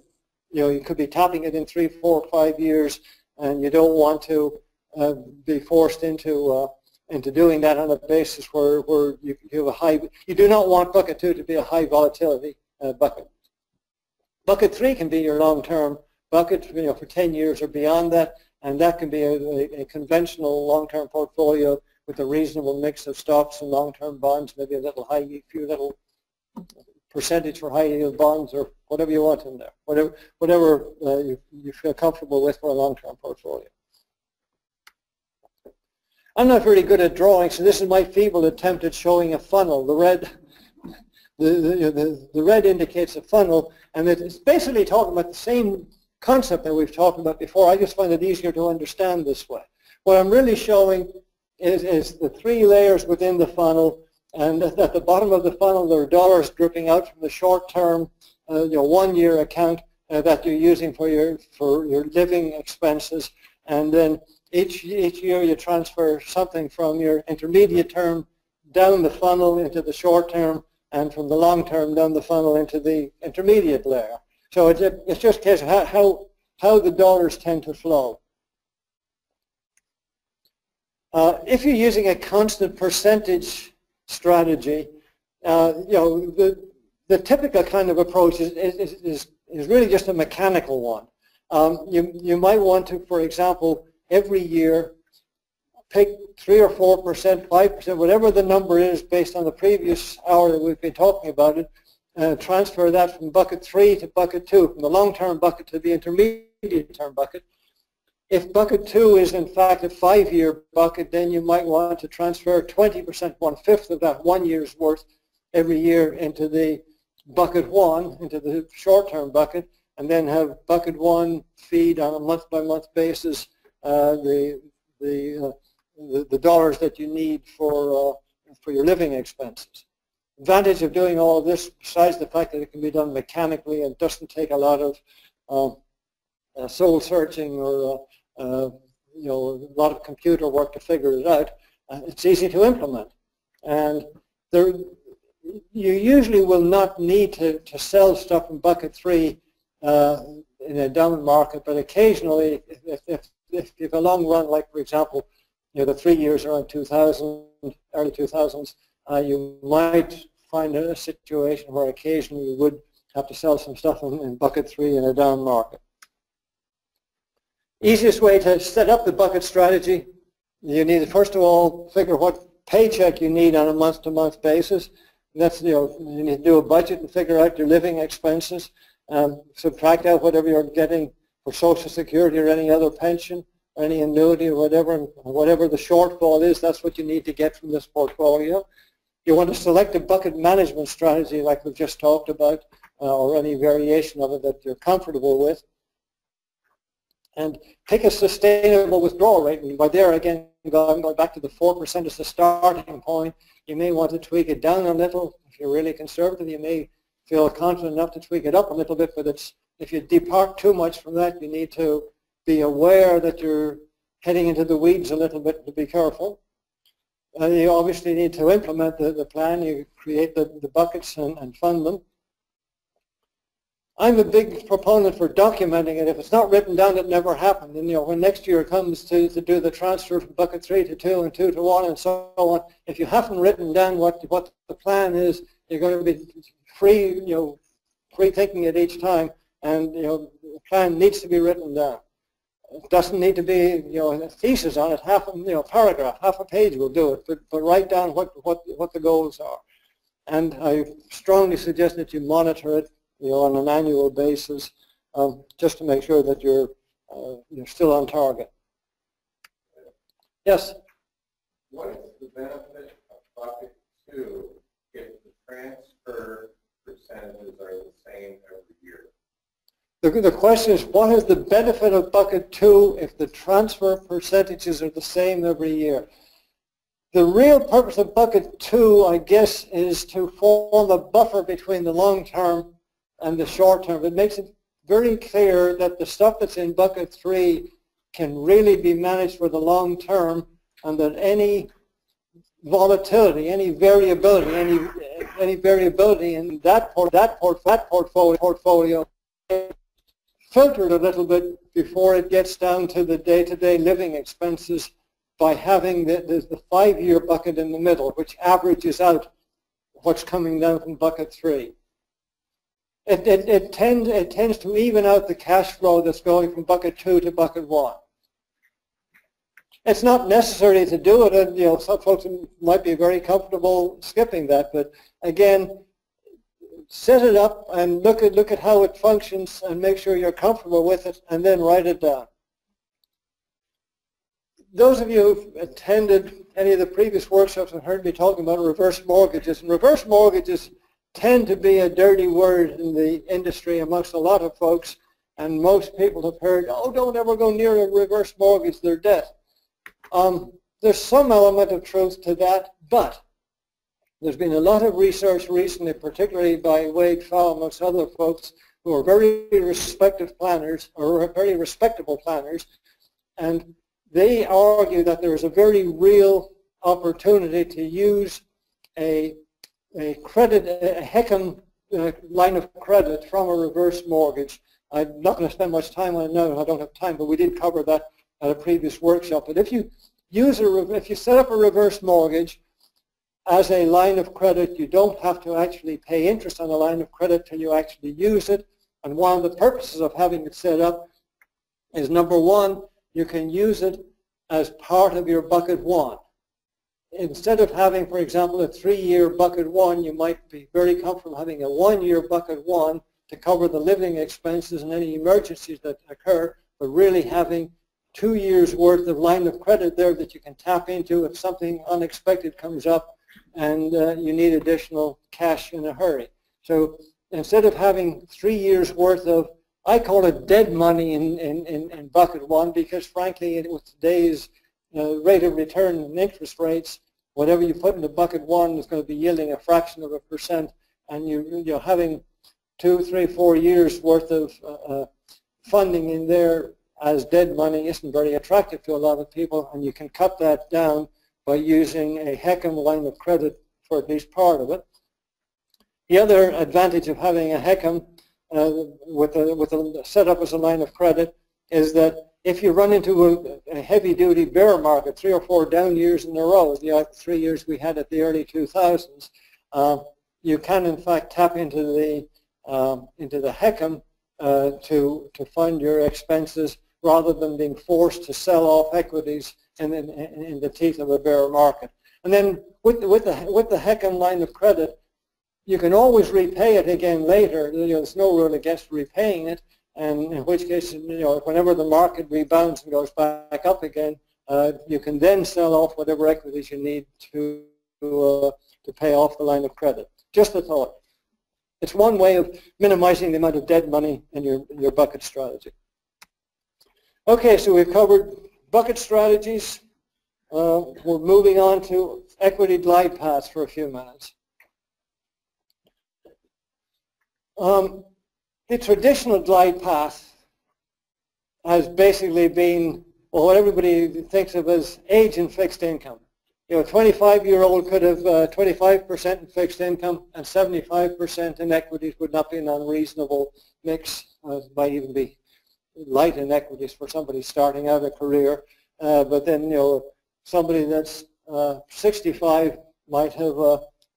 A: you could be tapping it in 3, 4, 5 years, and you don't want to be forced into doing that on a basis where you have a high. You do not want bucket two to be a high volatility bucket. Bucket three can be your long-term bucket, for 10 years or beyond that, and that can be a conventional long-term portfolio with a reasonable mix of stocks and long-term bonds, maybe a few little percentage for high-yield bonds, or whatever you want in there, whatever you feel comfortable with for a long-term portfolio. I'm not very good at drawing, so this is my feeble attempt at showing a funnel. The red indicates a funnel, and it's basically talking about the same concept that we've talked about before. I just find it easier to understand this way. What I'm really showing is the 3 layers within the funnel, and at the bottom of the funnel there are dollars dripping out from the short-term, 1-year account that you're using for your living expenses. And then each year you transfer something from your intermediate term down the funnel into the short term, and from the long term down the funnel into the intermediate layer. So it's just a case of how the dollars tend to flow. If you're using a constant percentage strategy, the typical kind of approach is really just a mechanical one. You might want to, for example, every year pick 3 or 4%, 5%, whatever the number is based on the previous hour that we've been talking about it, transfer that from bucket 3 to bucket 2, from the long-term bucket to the intermediate-term bucket. If bucket 2 is in fact a 5-year bucket, then you might want to transfer 20%, 1/5 of that 1 year's worth every year into the bucket 1, into the short-term bucket, and then have bucket 1 feed on a month-by-month basis the dollars that you need for your living expenses. Advantage of doing all of this, besides the fact that it can be done mechanically and doesn't take a lot of soul searching or a lot of computer work to figure it out, it's easy to implement. And you usually will not need to sell stuff in bucket 3 in a down market, but occasionally, if you have a long run, like for example, the 3 years around 2000, early 2000s, you might find a situation where occasionally you would have to sell some stuff in bucket 3 in a down market. Easiest way to set up the bucket strategy, you need to first of all figure what paycheck you need on a month-to-month basis. That's, you need to do a budget and figure out your living expenses. Subtract out whatever you're getting for Social Security or any other pension, or any annuity or whatever, and whatever the shortfall is, that's what you need to get from this portfolio. You want to select a bucket management strategy like we've just talked about, or any variation of it that you're comfortable with. And pick a sustainable withdrawal rate. And by there, again, going back to the 4% as the starting point, you may want to tweak it down a little. If you're really conservative, you may feel confident enough to tweak it up a little bit, but if you depart too much from that, you need to be aware that you're heading into the weeds a little bit, to be careful. You obviously need to implement the plan. You create the buckets and fund them. I'm a big proponent for documenting it. If it's not written down, it never happened. And when next year comes to do the transfer from bucket 3 to 2 and 2 to 1 and so on, if you haven't written down what the plan is, you're going to be free thinking it each time. And the plan needs to be written down. It doesn't need to be a thesis on it. Half a paragraph, half a page will do it. But write down what the goals are. And I strongly suggest that you monitor it on an annual basis, just to make sure that you're still on target. Yes?
C: What is the benefit of bucket 2 if the transfer percentages are the same every year?
A: The question is, what is the benefit of bucket 2 if the transfer percentages are the same every year? The real purpose of bucket 2, I guess, is to form a buffer between the long term and the short term. It makes it very clear that the stuff that's in bucket 3 can really be managed for the long term, and that any volatility, any variability in that portfolio filtered a little bit before it gets down to the day-to-day living expenses by having the 5-year bucket in the middle, which averages out what's coming down from bucket 3. It tends to even out the cash flow that's going from bucket 2 to bucket 1. It's not necessary to do it, and some folks might be very comfortable skipping that, but again, set it up and look at how it functions and make sure you're comfortable with it, and then write it down. Those of you who've attended any of the previous workshops and heard me talking about reverse mortgages, and reverse mortgages tend to be a dirty word in the industry amongst a lot of folks, and most people have heard, oh, don't ever go near a reverse mortgage, they're death. There's some element of truth to that, but there's been a lot of research recently, particularly by Wade Fowle, amongst other folks, who are very respected planners, or very respectable planners, And they argue that there is a very real opportunity to use a HECM line of credit from a reverse mortgage. I'm not going to spend much time on it now. I don't have time, but we did cover that at a previous workshop. But if you if you set up a reverse mortgage as a line of credit, you don't have to actually pay interest on the line of credit till you actually use it. And one of the purposes of having it set up is, number one, you can use it as part of your bucket one. Instead of having, for example, a 3-year bucket one, you might be very comfortable having a 1-year bucket one to cover the living expenses and any emergencies that occur, but really having 2 years worth of line of credit there that you can tap into if something unexpected comes up and you need additional cash in a hurry. So instead of having 3 years worth of, I call it dead money in bucket one, because frankly with today's rate of return and interest rates, whatever you put into bucket one is going to be yielding a fraction of a percent, and you're having 2, 3, 4 years worth of funding in there as dead money isn't very attractive to a lot of people, and you can cut that down by using a HECM line of credit for at least part of it. The other advantage of having a HECM with a setup as a line of credit is that if you run into a heavy-duty bear market, 3 or 4 down years in a row, like the 3 years we had at the early 2000s, you can in fact tap into the HECM to fund your expenses rather than being forced to sell off equities in the teeth of a bear market. And then with the HECM line of credit, you can always repay it again later. There's no rule against repaying it, and in which case, whenever the market rebounds and goes back up again, you can then sell off whatever equities you need to pay off the line of credit. Just a thought. It's one way of minimizing the amount of dead money in your bucket strategy. Okay, so we've covered bucket strategies. We're moving on to equity glide paths for a few minutes. The traditional glide path has basically been, well, what everybody thinks of as age and fixed income. A 25-year-old could have 25% in fixed income and 75% in equities would not be an unreasonable mix. Might even be light in equities for somebody starting out a career. But then, somebody that's 65 might have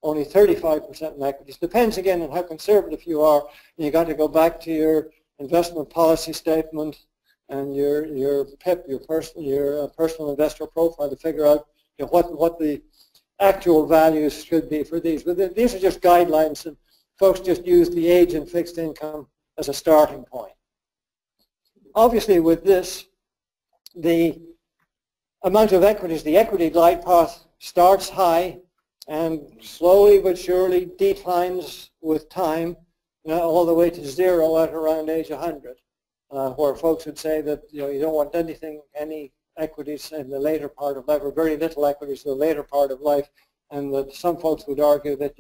A: only 35% in equities. Depends again on how conservative you are. And you got to go back to your investment policy statement and your PIP, your personal investor profile, to figure out what the actual values should be for these. But these are just guidelines, and folks just use the age and fixed income as a starting point. Obviously, with this, the amount of equities, the equity glide path starts high and slowly but surely declines with time, all the way to 0 at around age 100, where folks would say that you don't want any equities in the later part of life, or very little equities in the later part of life, and that some folks would argue that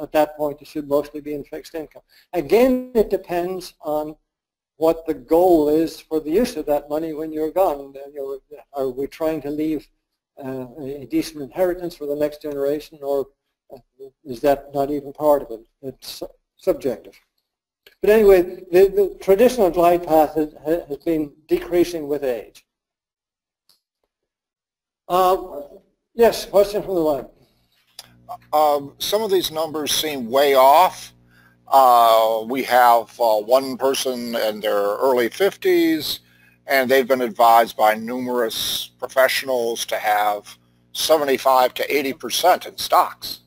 A: at that point it should mostly be in fixed income. Again, it depends on what the goal is for the use of that money when you're gone. Are we trying to leave a decent inheritance for the next generation, or is that not even part of it? It's subjective. But anyway, the traditional glide path has been decreasing with age. Yes, question from the line.
B: Some of these numbers seem way off. We have one person in their early 50s, and they've been advised by numerous professionals to have 75 to 80% in stocks.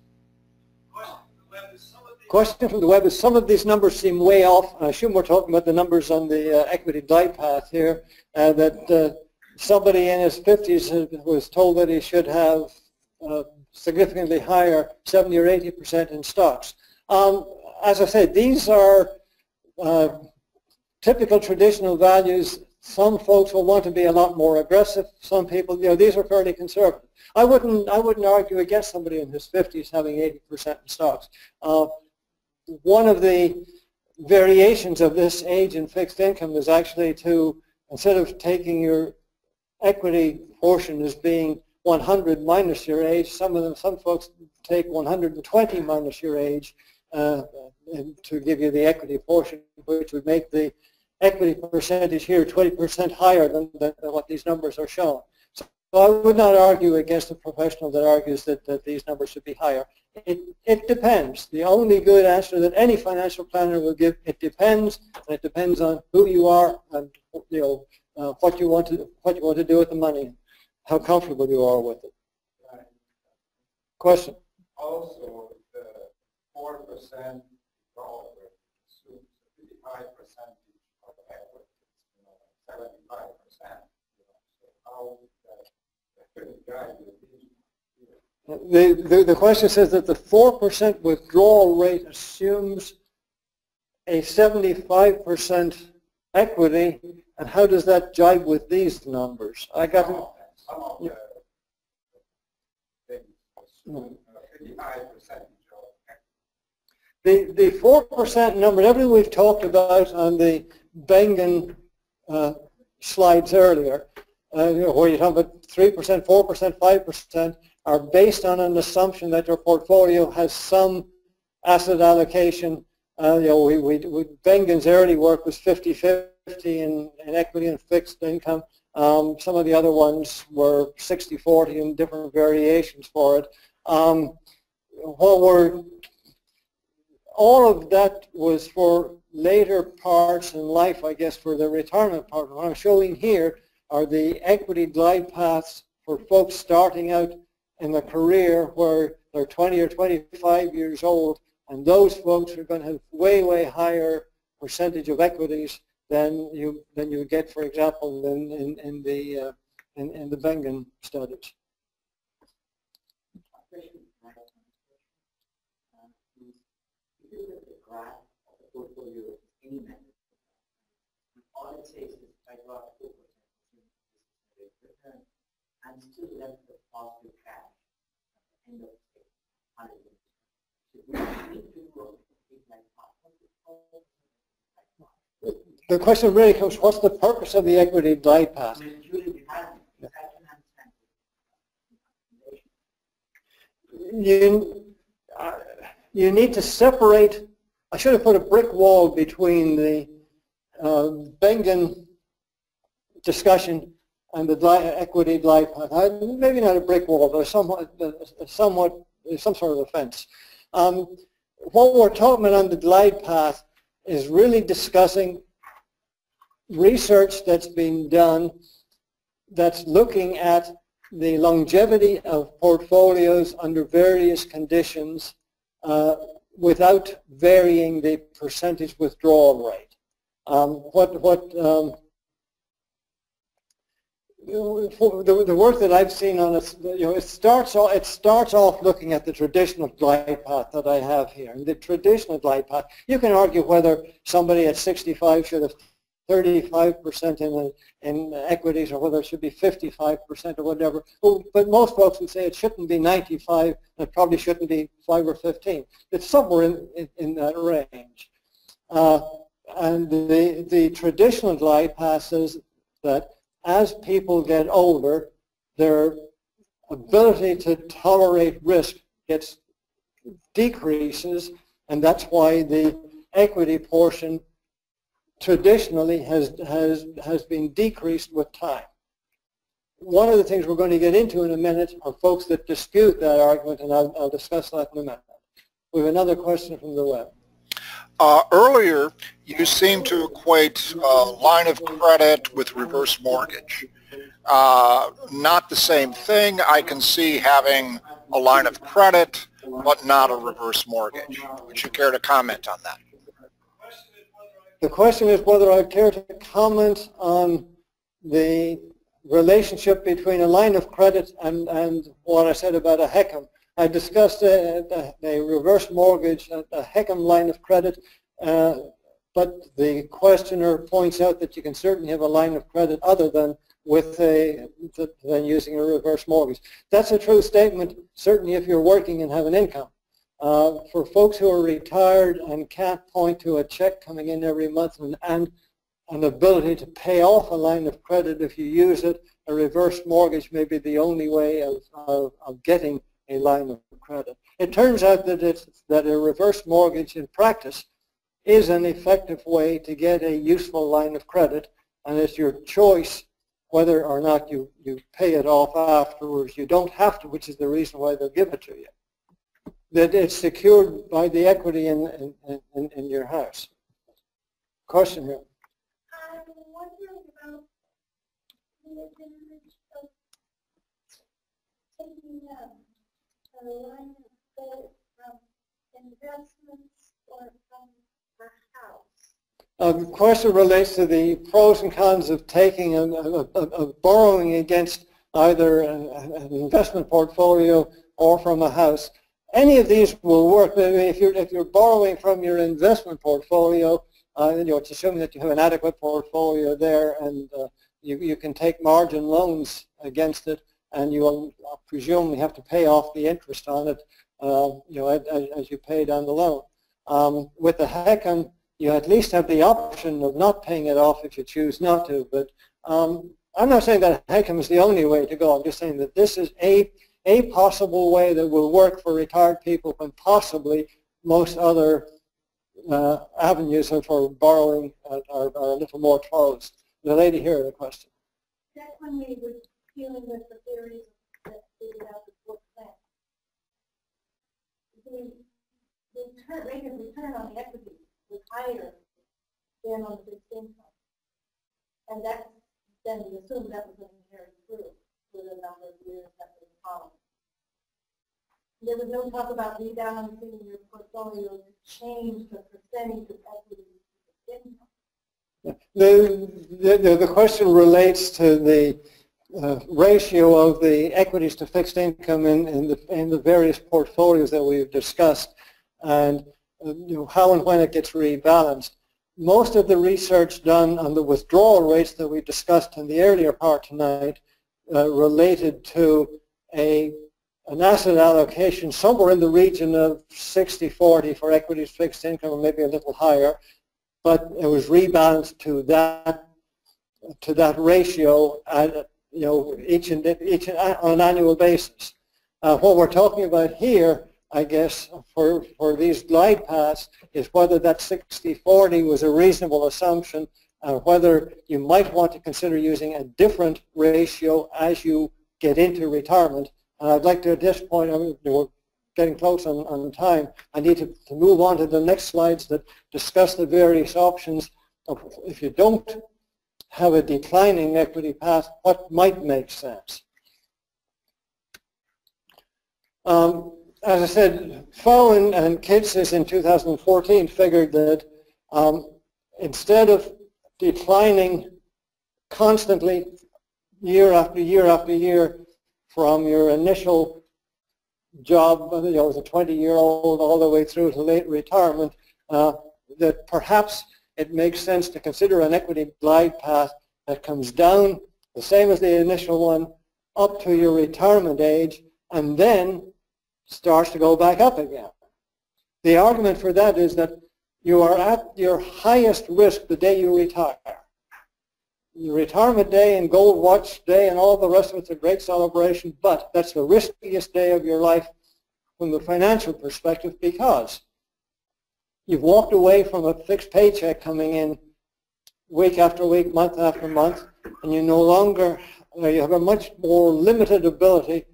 A: Question from the web is, some of these numbers seem way off. I assume we're talking about the numbers on the equity glide path here, that somebody in his 50s was told that he should have significantly higher 70 or 80% in stocks. As I said, these are typical traditional values. Some folks will want to be a lot more aggressive. Some people, these are fairly conservative. I wouldn't argue against somebody in his 50s having 80% in stocks. One of the variations of this age and fixed income is actually to, instead of taking your equity portion as being 100 minus your age. Some folks take 120 minus your age to give you the equity portion, which would make the equity percentage here 20% higher than what these numbers are showing. So I would not argue against a professional that argues that these numbers should be higher. It depends. The only good answer that any financial planner will give, it depends, and it depends on who you are and what you want to do with the money, how comfortable you are with it.
C: Right.
A: Question?
C: Also, the 4% withdrawal rate assumes a pretty high percentage of equity, 75%. So how that guide
A: the question says that the 4% withdrawal rate assumes a 75% equity, and how does that jibe with these numbers? I got
C: some of the things assume a pretty high percentage of equity.
A: The 4% number, everything we've talked about on the Bengen slides earlier, where you're talking about 3%, 4%, 5%, are based on an assumption that your portfolio has some asset allocation. Bengen's early work was 50-50 in equity and fixed income. Some of the other ones were 60-40 and different variations for it. All of that was for later parts in life, I guess, for the retirement part. What I'm showing here are the equity glide paths for folks starting out in a career where they're 20 or 25 years old, and those folks are going to have way, way higher percentage of equities than you get, for example, in the Bengen studies.
E: All it says is I got 4% return and still left the positive cash at the end of
A: the question really comes, what's the purpose of the equity glide path? You need to separate. I should have put a brick wall between the Bengen discussion and the equity glide path. Maybe not a brick wall, but some sort of a fence. What we're talking about on the glide path is really discussing research that's been done that's looking at the longevity of portfolios under various conditions without varying the percentage withdrawal rate. The work that I've seen on it, it starts off looking at the traditional glide path that I have here. And the traditional glide path, you can argue whether somebody at 65 should have 35% in equities or whether it should be 55% or whatever. But most folks would say it shouldn't be 95, and it probably shouldn't be 5 or 15. It's somewhere in that range. And the traditional glide path says that as people get older, their ability to tolerate risk decreases, and that's why the equity portion traditionally has been decreased with time. One of the things we're going to get into in a minute are folks that dispute that argument, and I'll discuss that in a minute. We have another question from the web.
B: Earlier, you seem to equate line of credit with reverse mortgage. Not the same thing. I can see having a line of credit, but not a reverse mortgage. Would you care to comment on that?
A: The question is whether I care to comment on the relationship between a line of credit and what I said about a HECM. I discussed a reverse mortgage, a HECM line of credit, but the questioner points out that you can certainly have a line of credit other than than using a reverse mortgage. That's a true statement, certainly if you're working and have an income. For folks who are retired and can't point to a check coming in every month and an ability to pay off a line of credit if you use it, a reverse mortgage may be the only way of getting a line of credit. It turns out that a reverse mortgage in practice is an effective way to get a useful line of credit, and it's your choice whether or not you pay it off afterwards. You don't have to, which is the reason why they'll give it to you. That it's secured by the equity in your house. Question here.
D: I'm wondering about the advantage of taking a line of credit from investments or from a house.
A: The question relates to the pros and cons of taking of borrowing against either an investment portfolio or from a house. Any of these will work. If you're borrowing from your investment portfolio, it's assuming that you have an adequate portfolio there, and you can take margin loans against it, and you will presumably have to pay off the interest on it, as you pay down the loan. With the HECM, you at least have the option of not paying it off if you choose not to. But I'm not saying that HECM is the only way to go. I'm just saying that this is a possible way that will work for retired people when possibly most other avenues for borrowing are a little more closed. The lady here had a question.
D: That's when we were dealing with the theories that figured out the book plan. The rate of return on the equity was higher than on the fixed income. And that's then we assumed that was going to carry through for the number of years that was following. There was no talk about rebalancing your portfolio to change the percentage of equity to fixed income.
A: The question relates to the ratio of the equities to fixed income in the various portfolios that we've discussed, and how and when it gets rebalanced. Most of the research done on the withdrawal rates that we discussed in the earlier part tonight related to an asset allocation somewhere in the region of 60-40 for equities, fixed income, or maybe a little higher, but it was rebalanced to that ratio at, each on an annual basis. What we're talking about here, I guess, for these glide paths is whether that 60-40 was a reasonable assumption, and whether you might want to consider using a different ratio as you get into retirement. And I'd like to, at this point, we're getting close on time, I need to move on to the next slides that discuss the various options of, if you don't have a declining equity path, what might make sense. As I said, Fowen and Kitces in 2014 figured that instead of declining constantly year after year after year from your initial job, as a 20-year-old all the way through to late retirement, that perhaps it makes sense to consider an equity glide path that comes down the same as the initial one up to your retirement age, and then starts to go back up again. The argument for that is that you are at your highest risk the day you retire. Your retirement day and gold watch day and all the rest of it's a great celebration, but that's the riskiest day of your life from the financial perspective, because you've walked away from a fixed paycheck coming in week after week, month after month, and you no longer, you have a much more limited ability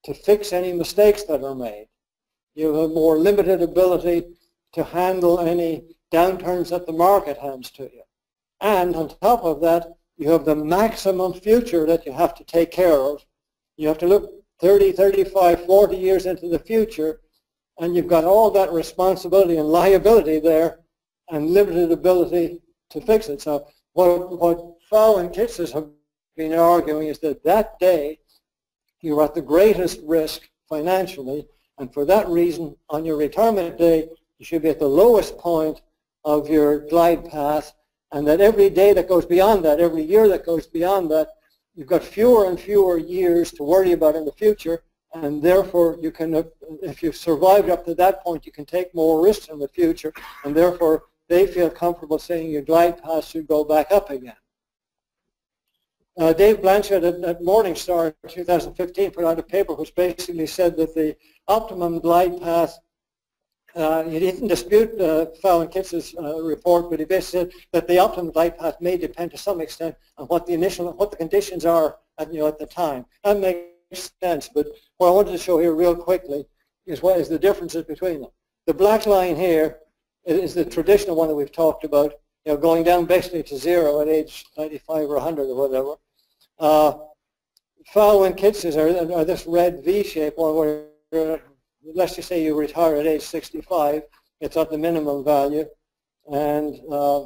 A: to fix any mistakes that are made. You have a more limited ability to handle any downturns that the market hands to you. And on top of that, you have the maximum future that you have to take care of. You have to look 30, 35, 40 years into the future, and you've got all that responsibility and liability there and limited ability to fix it. So what Fowen and Kitces have been arguing is that that day you're at the greatest risk financially, and for that reason, on your retirement day, you should be at the lowest point of your glide path, and that every day that goes beyond that, every year that goes beyond that, you've got fewer and fewer years to worry about in the future, and therefore you can, if you've survived up to that point, you can take more risks in the future, and therefore they feel comfortable saying your glide path should go back up again. Dave Blanchard at Morningstar in 2015 put out a paper which basically said that the optimum glide path, he didn't dispute Fowler and Kitz's report, but he basically said that the optimum glide path may depend to some extent on what the conditions are at the time. That makes sense, but what I wanted to show here real quickly is what is the differences between them. The black line here is the traditional one that we've talked about, going down basically to zero at age 95 or 100 or whatever. Fowler and Kitz's are this red V shape one where, let's just say you retire at age 65, it's at the minimum value, and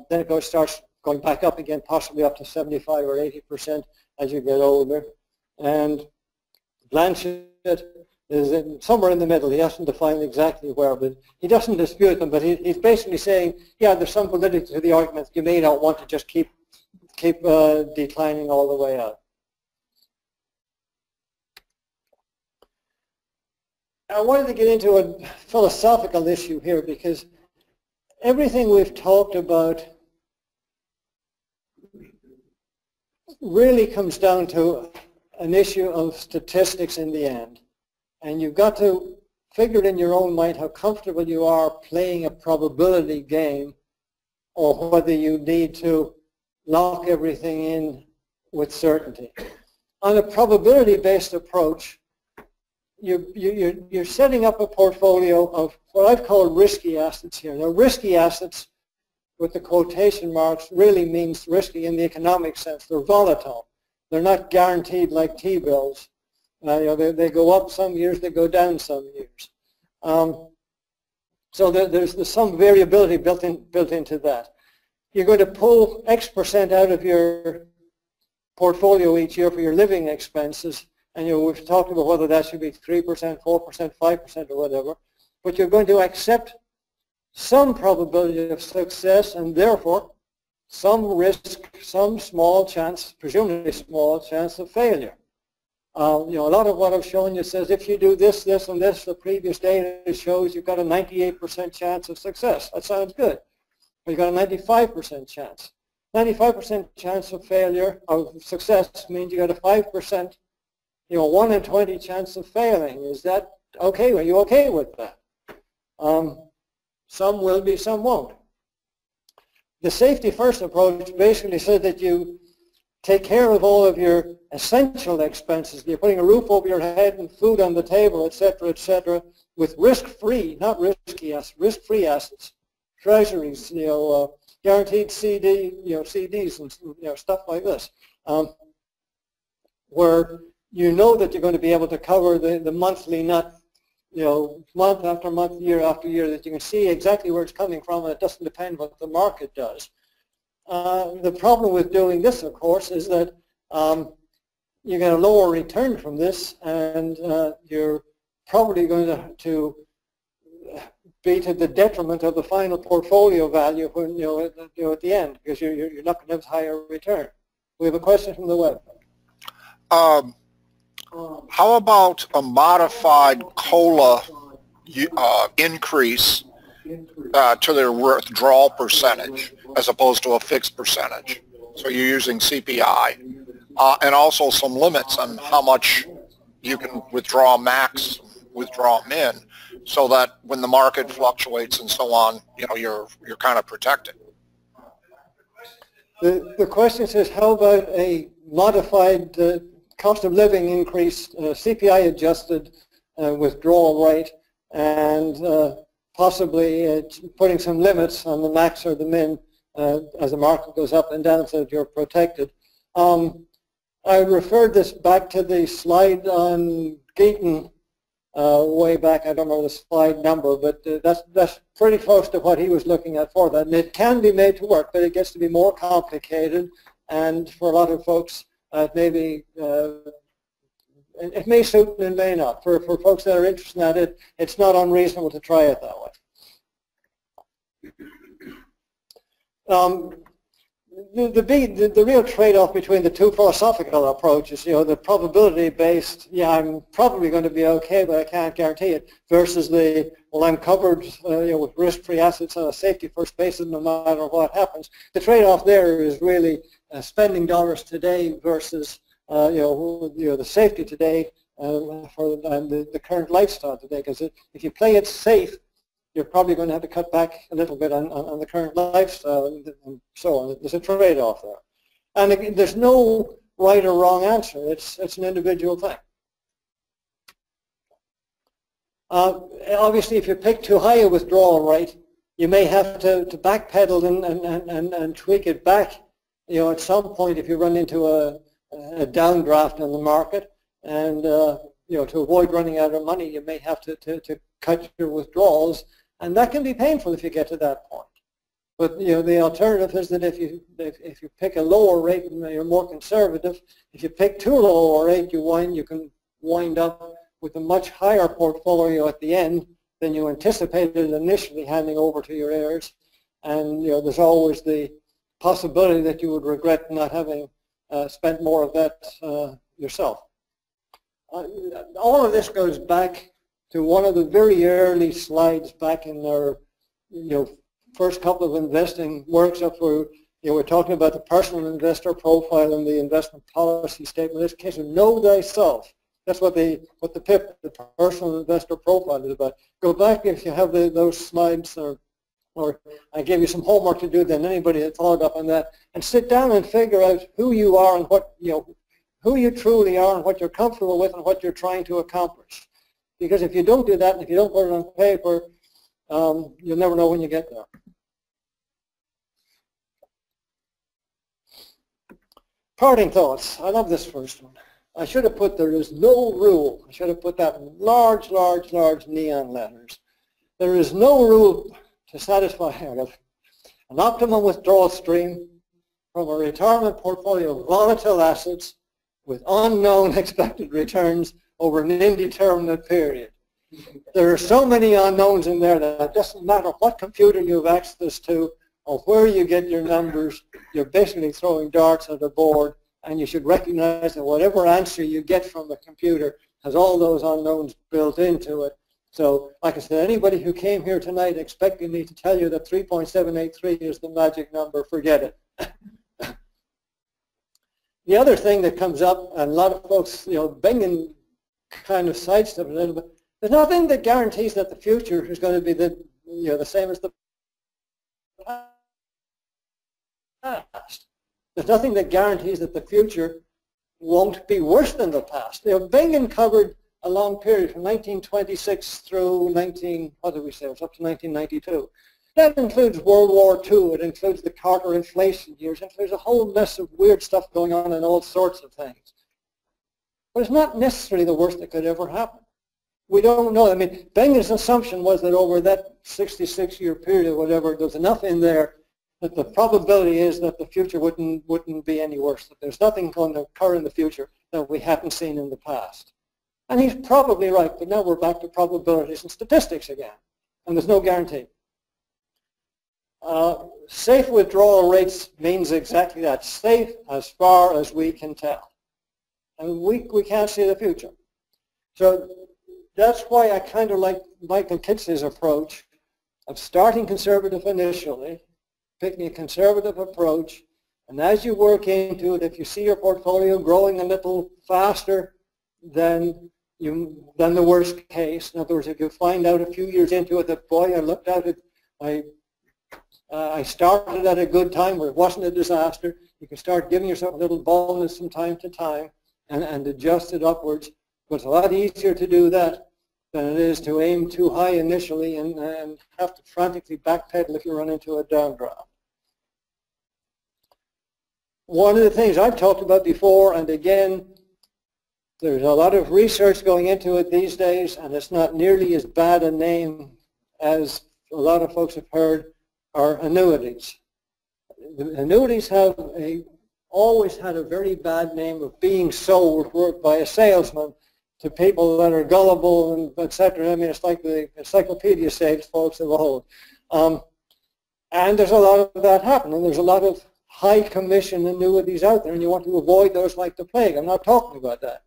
A: then it starts going back up again, possibly up to 75 or 80% as you get older. And Blanchard is somewhere in the middle. He hasn't defined exactly where, but he doesn't dispute them. But he's basically saying, yeah, there's some validity to the argument. You may not want to just keep declining all the way out. I wanted to get into a philosophical issue here because everything we've talked about really comes down to an issue of statistics in the end. And you've got to figure in your own mind how comfortable you are playing a probability game or whether you need to lock everything in with certainty. On a probability-based approach, you're setting up a portfolio of what I've called risky assets here. Now, risky assets, with the quotation marks, really means risky in the economic sense. They're volatile. They're not guaranteed like T-bills. They go up some years, they go down some years. So there's some variability built into that. You're going to pull X% out of your portfolio each year for your living expenses, and we've talked about whether that should be 3%, 4%, 5% or whatever, but you're going to accept some probability of success and therefore some risk, some small chance, presumably small chance of failure. A lot of what I've shown you says if you do this, this, and this, the previous data shows you've got a 98% chance of success. That sounds good. But you've got a 95% chance. 95% chance of failure, of success, means you got a 5%, 1 in 20 chance of failing. Is that okay? Are you okay with that? Some will be, some won't. The safety first approach basically said that you take care of all of your essential expenses. You're putting a roof over your head and food on the table, etc., with risk-free, not risky assets, risk-free assets, treasuries, guaranteed CDs and stuff like this, where you know that you're going to be able to cover the monthly, not month after month, year after year, that you can see exactly where it's coming from, and it doesn't depend what the market does. The problem with doing this, of course, is that you get a lower return from this, and you're probably going to be to the detriment of the final portfolio value when at the end, because you're not going to have higher return. We have a question from the web.
B: How about a modified COLA increase to their withdrawal percentage as opposed to a fixed percentage? So you're using CPI. And also some limits on how much you can withdraw max, withdraw min, so that when the market fluctuates and so on, you're kind of protected.
A: The question says, how about a modified cost of living increase, CPI adjusted withdrawal rate, and possibly putting some limits on the max or the min as the market goes up and down so that you're protected. I referred this back to the slide on Geaton way back. I don't remember the slide number, but that's pretty close to what he was looking at for that. And it can be made to work, but it gets to be more complicated, and for a lot of folks, it may suit and it may not. For folks that are interested in it, it's not unreasonable to try it that way. The real trade-off between the two philosophical approaches, the probability-based, yeah, I'm probably going to be okay, but I can't guarantee it, versus the, well, I'm covered with risk-free assets on a safety-first basis no matter what happens. The trade-off there is really spending dollars today versus the safety today for the current lifestyle today. Because if you play it safe, you're probably going to have to cut back a little bit on the current lifestyle and so on. There's a trade-off there. And again, there's no right or wrong answer. It's an individual thing. Obviously, if you pick too high a withdrawal rate, you may have to backpedal and tweak it back. At some point, if you run into a downdraft in the market, and to avoid running out of money, you may have to cut your withdrawals, and that can be painful if you get to that point. But the alternative is that if you pick a lower rate and you're more conservative, if you pick too low a rate, you can wind up with a much higher portfolio at the end than you anticipated initially handing over to your heirs, and there's always the possibility that you would regret not having spent more of that yourself. All of this goes back to one of the very early slides back in our first couple of investing workshops where we're talking about the personal investor profile and the investment policy statement. In this case of know thyself. That's what the PIP, the personal investor profile, is about. Go back if you have those slides, or I gave you some homework to do then, anybody that followed up on that, and sit down and figure out who you are and what, who you truly are and what you're comfortable with and what you're trying to accomplish. Because if you don't do that, and if you don't put it on paper, you'll never know when you get there. Parting thoughts. I love this first one. I should have put there is no rule. I should have put that in large, large, large neon letters. There is no rule to satisfy an optimum withdrawal stream from a retirement portfolio of volatile assets with unknown expected returns over an indeterminate period. There are so many unknowns in there that it doesn't matter what computer you have access to or where you get your numbers, you're basically throwing darts at a board, and you should recognize that whatever answer you get from the computer has all those unknowns built into it. So, like I said, anybody who came here tonight expecting me to tell you that 3.783 is the magic number, forget it. The other thing that comes up, and a lot of folks, Bingen kind of sidestep a little bit, there's nothing that guarantees that the future is going to be the same as the past. There's nothing that guarantees that the future won't be worse than the past. Bingen covered a long period from 1926 through what did we say? It was up to 1992. That includes World War II. It includes the Carter inflation years. It includes a whole mess of weird stuff going on and all sorts of things. But it's not necessarily the worst that could ever happen. We don't know. I mean, Bingen's assumption was that over that 66-year period or whatever, there's enough in there that the probability is that the future wouldn't be any worse, that there's nothing going to occur in the future that we haven't seen in the past. And he's probably right, but now we're back to probabilities and statistics again, and there's no guarantee. Safe withdrawal rates means exactly that, safe as far as we can tell. And we can't see the future. So that's why I kind of like Michael Kitz's approach of starting conservative initially, picking a conservative approach, and as you work into it, if you see your portfolio growing a little faster than the worst case, in other words, if you find out a few years into it that, boy, I looked at it, I started at a good time where it wasn't a disaster, you can start giving yourself a little bonus from time to time and adjust it upwards. But it's a lot easier to do that than it is to aim too high initially and have to frantically backpedal if you run into a downdraft. One of the things I've talked about before, and again, there's a lot of research going into it these days, and it's not nearly as bad a name as a lot of folks have heard, are annuities. The annuities have always had a very bad name of being sold by a salesman to people that are gullible and etc. I mean, it's like the encyclopedia saves folks of old. And there's a lot of that happening. There's a lot of high commission annuities out there, and you want to avoid those like the plague. I'm not talking about that.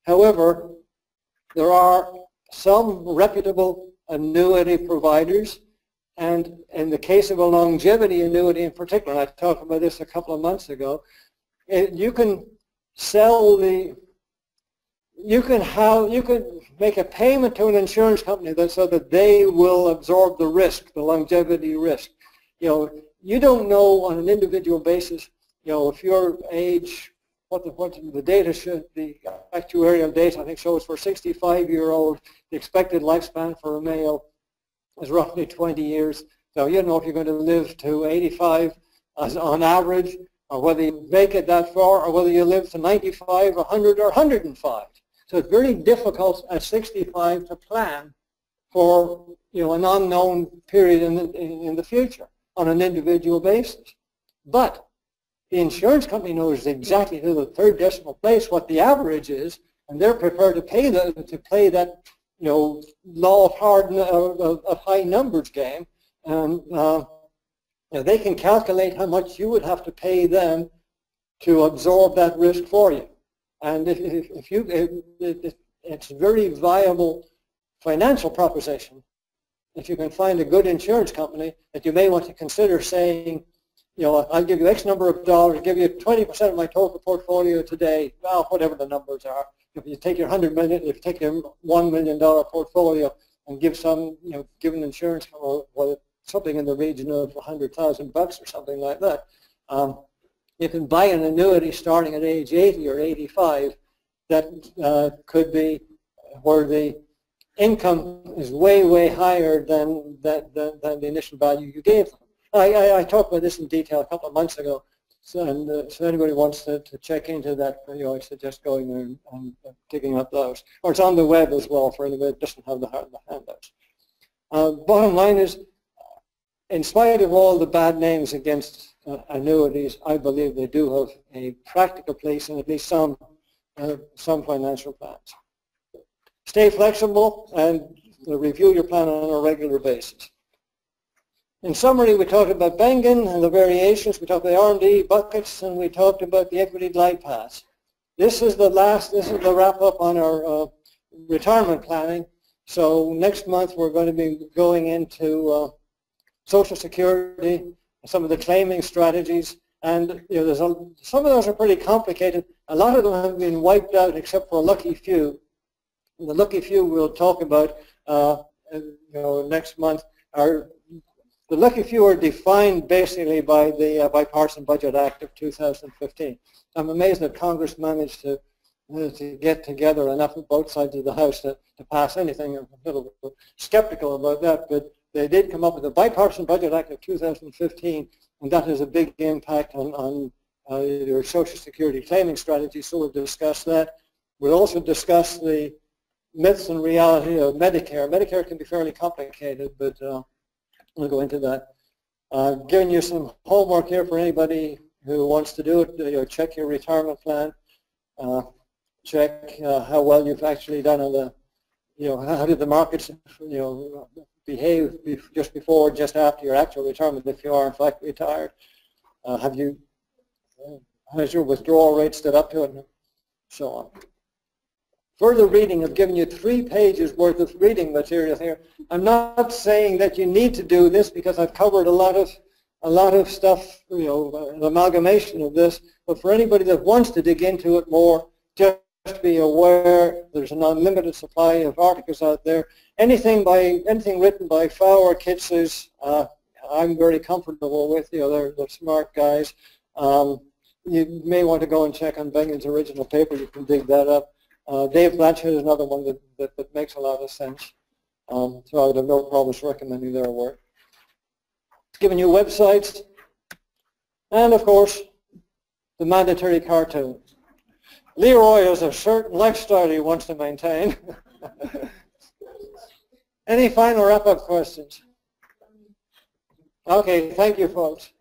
A: However, there are some reputable annuity providers, and in the case of a longevity annuity in particular, and I talked about this a couple of months ago, you can sell the, you can make a payment to an insurance company so that they will absorb the risk, the longevity risk. You don't know on an individual basis, if your age, what the data should, the actuarial data I think shows for 65-year-old, the expected lifespan for a male is roughly 20 years. So you don't know if you're going to live to 85 as on average, or whether you make it that far, or whether you live to 95, 100, or 105. So it's very difficult at 65 to plan for an unknown period in the future on an individual basis. But the insurance company knows exactly to the third decimal place what the average is, and they're prepared to pay that law of high numbers game, and they can calculate how much you would have to pay them to absorb that risk for you. And it's a very viable financial proposition if you can find a good insurance company that you may want to consider saying, I'll give you X number of dollars, give you 20% of my total portfolio today, well, whatever the numbers are. If you take your $100 million, if you take your $1 million portfolio and give give an insurance company something in the region of $100,000 or something like that, you can buy an annuity starting at age 80 or 85 that could be where the income is way, way higher than the initial value you gave them. I talked about this in detail a couple of months ago, so anybody wants to check into that, I suggest going there and digging up those. Or it's on the web as well for anybody that doesn't have the handouts. Bottom line is, in spite of all the bad names against annuities, I believe they do have a practical place in at least some financial plans. Stay flexible and review your plan on a regular basis. In summary, we talked about Bengen and the variations, we talked about the R&D buckets, and we talked about the equity glide paths. This is the wrap up on our retirement planning. So next month we're going to be going into Social Security, some of the claiming strategies, and some of those are pretty complicated. A lot of them have been wiped out except for a lucky few. And the lucky few we'll talk about next month are the lucky few are defined basically by the Bipartisan Budget Act of 2015. I'm amazed that Congress managed to get together enough of both sides of the House to pass anything. I'm a little skeptical about that, but they did come up with the Bipartisan Budget Act of 2015, and that has a big impact on your Social Security claiming strategy, so we'll discuss that. We'll also discuss the myths and reality of Medicare. Medicare can be fairly complicated, but we'll go into that. Giving you some homework here for anybody who wants to do it. Check your retirement plan. Check how well you've actually done on the, how did the markets, behave just before, just after your actual retirement, if you are in fact retired. Has your withdrawal rate stood up to it, and so on. Further reading, I've given you 3 pages worth of reading material here. I'm not saying that you need to do this because I've covered a lot of stuff, an amalgamation of this, but for anybody that wants to dig into it more, just be aware there's an unlimited supply of articles out there. Anything written by Pfau or Kitces, I'm very comfortable with. They're smart guys. You may want to go and check on Bengen's original paper. You can dig that up. Dave Blanchard is another one that makes a lot of sense. So I would have no problems recommending their work. It's giving you websites, and of course, the mandatory cartoon. Leroy has a certain lifestyle he wants to maintain. Any final wrap-up questions? Okay, thank you, folks.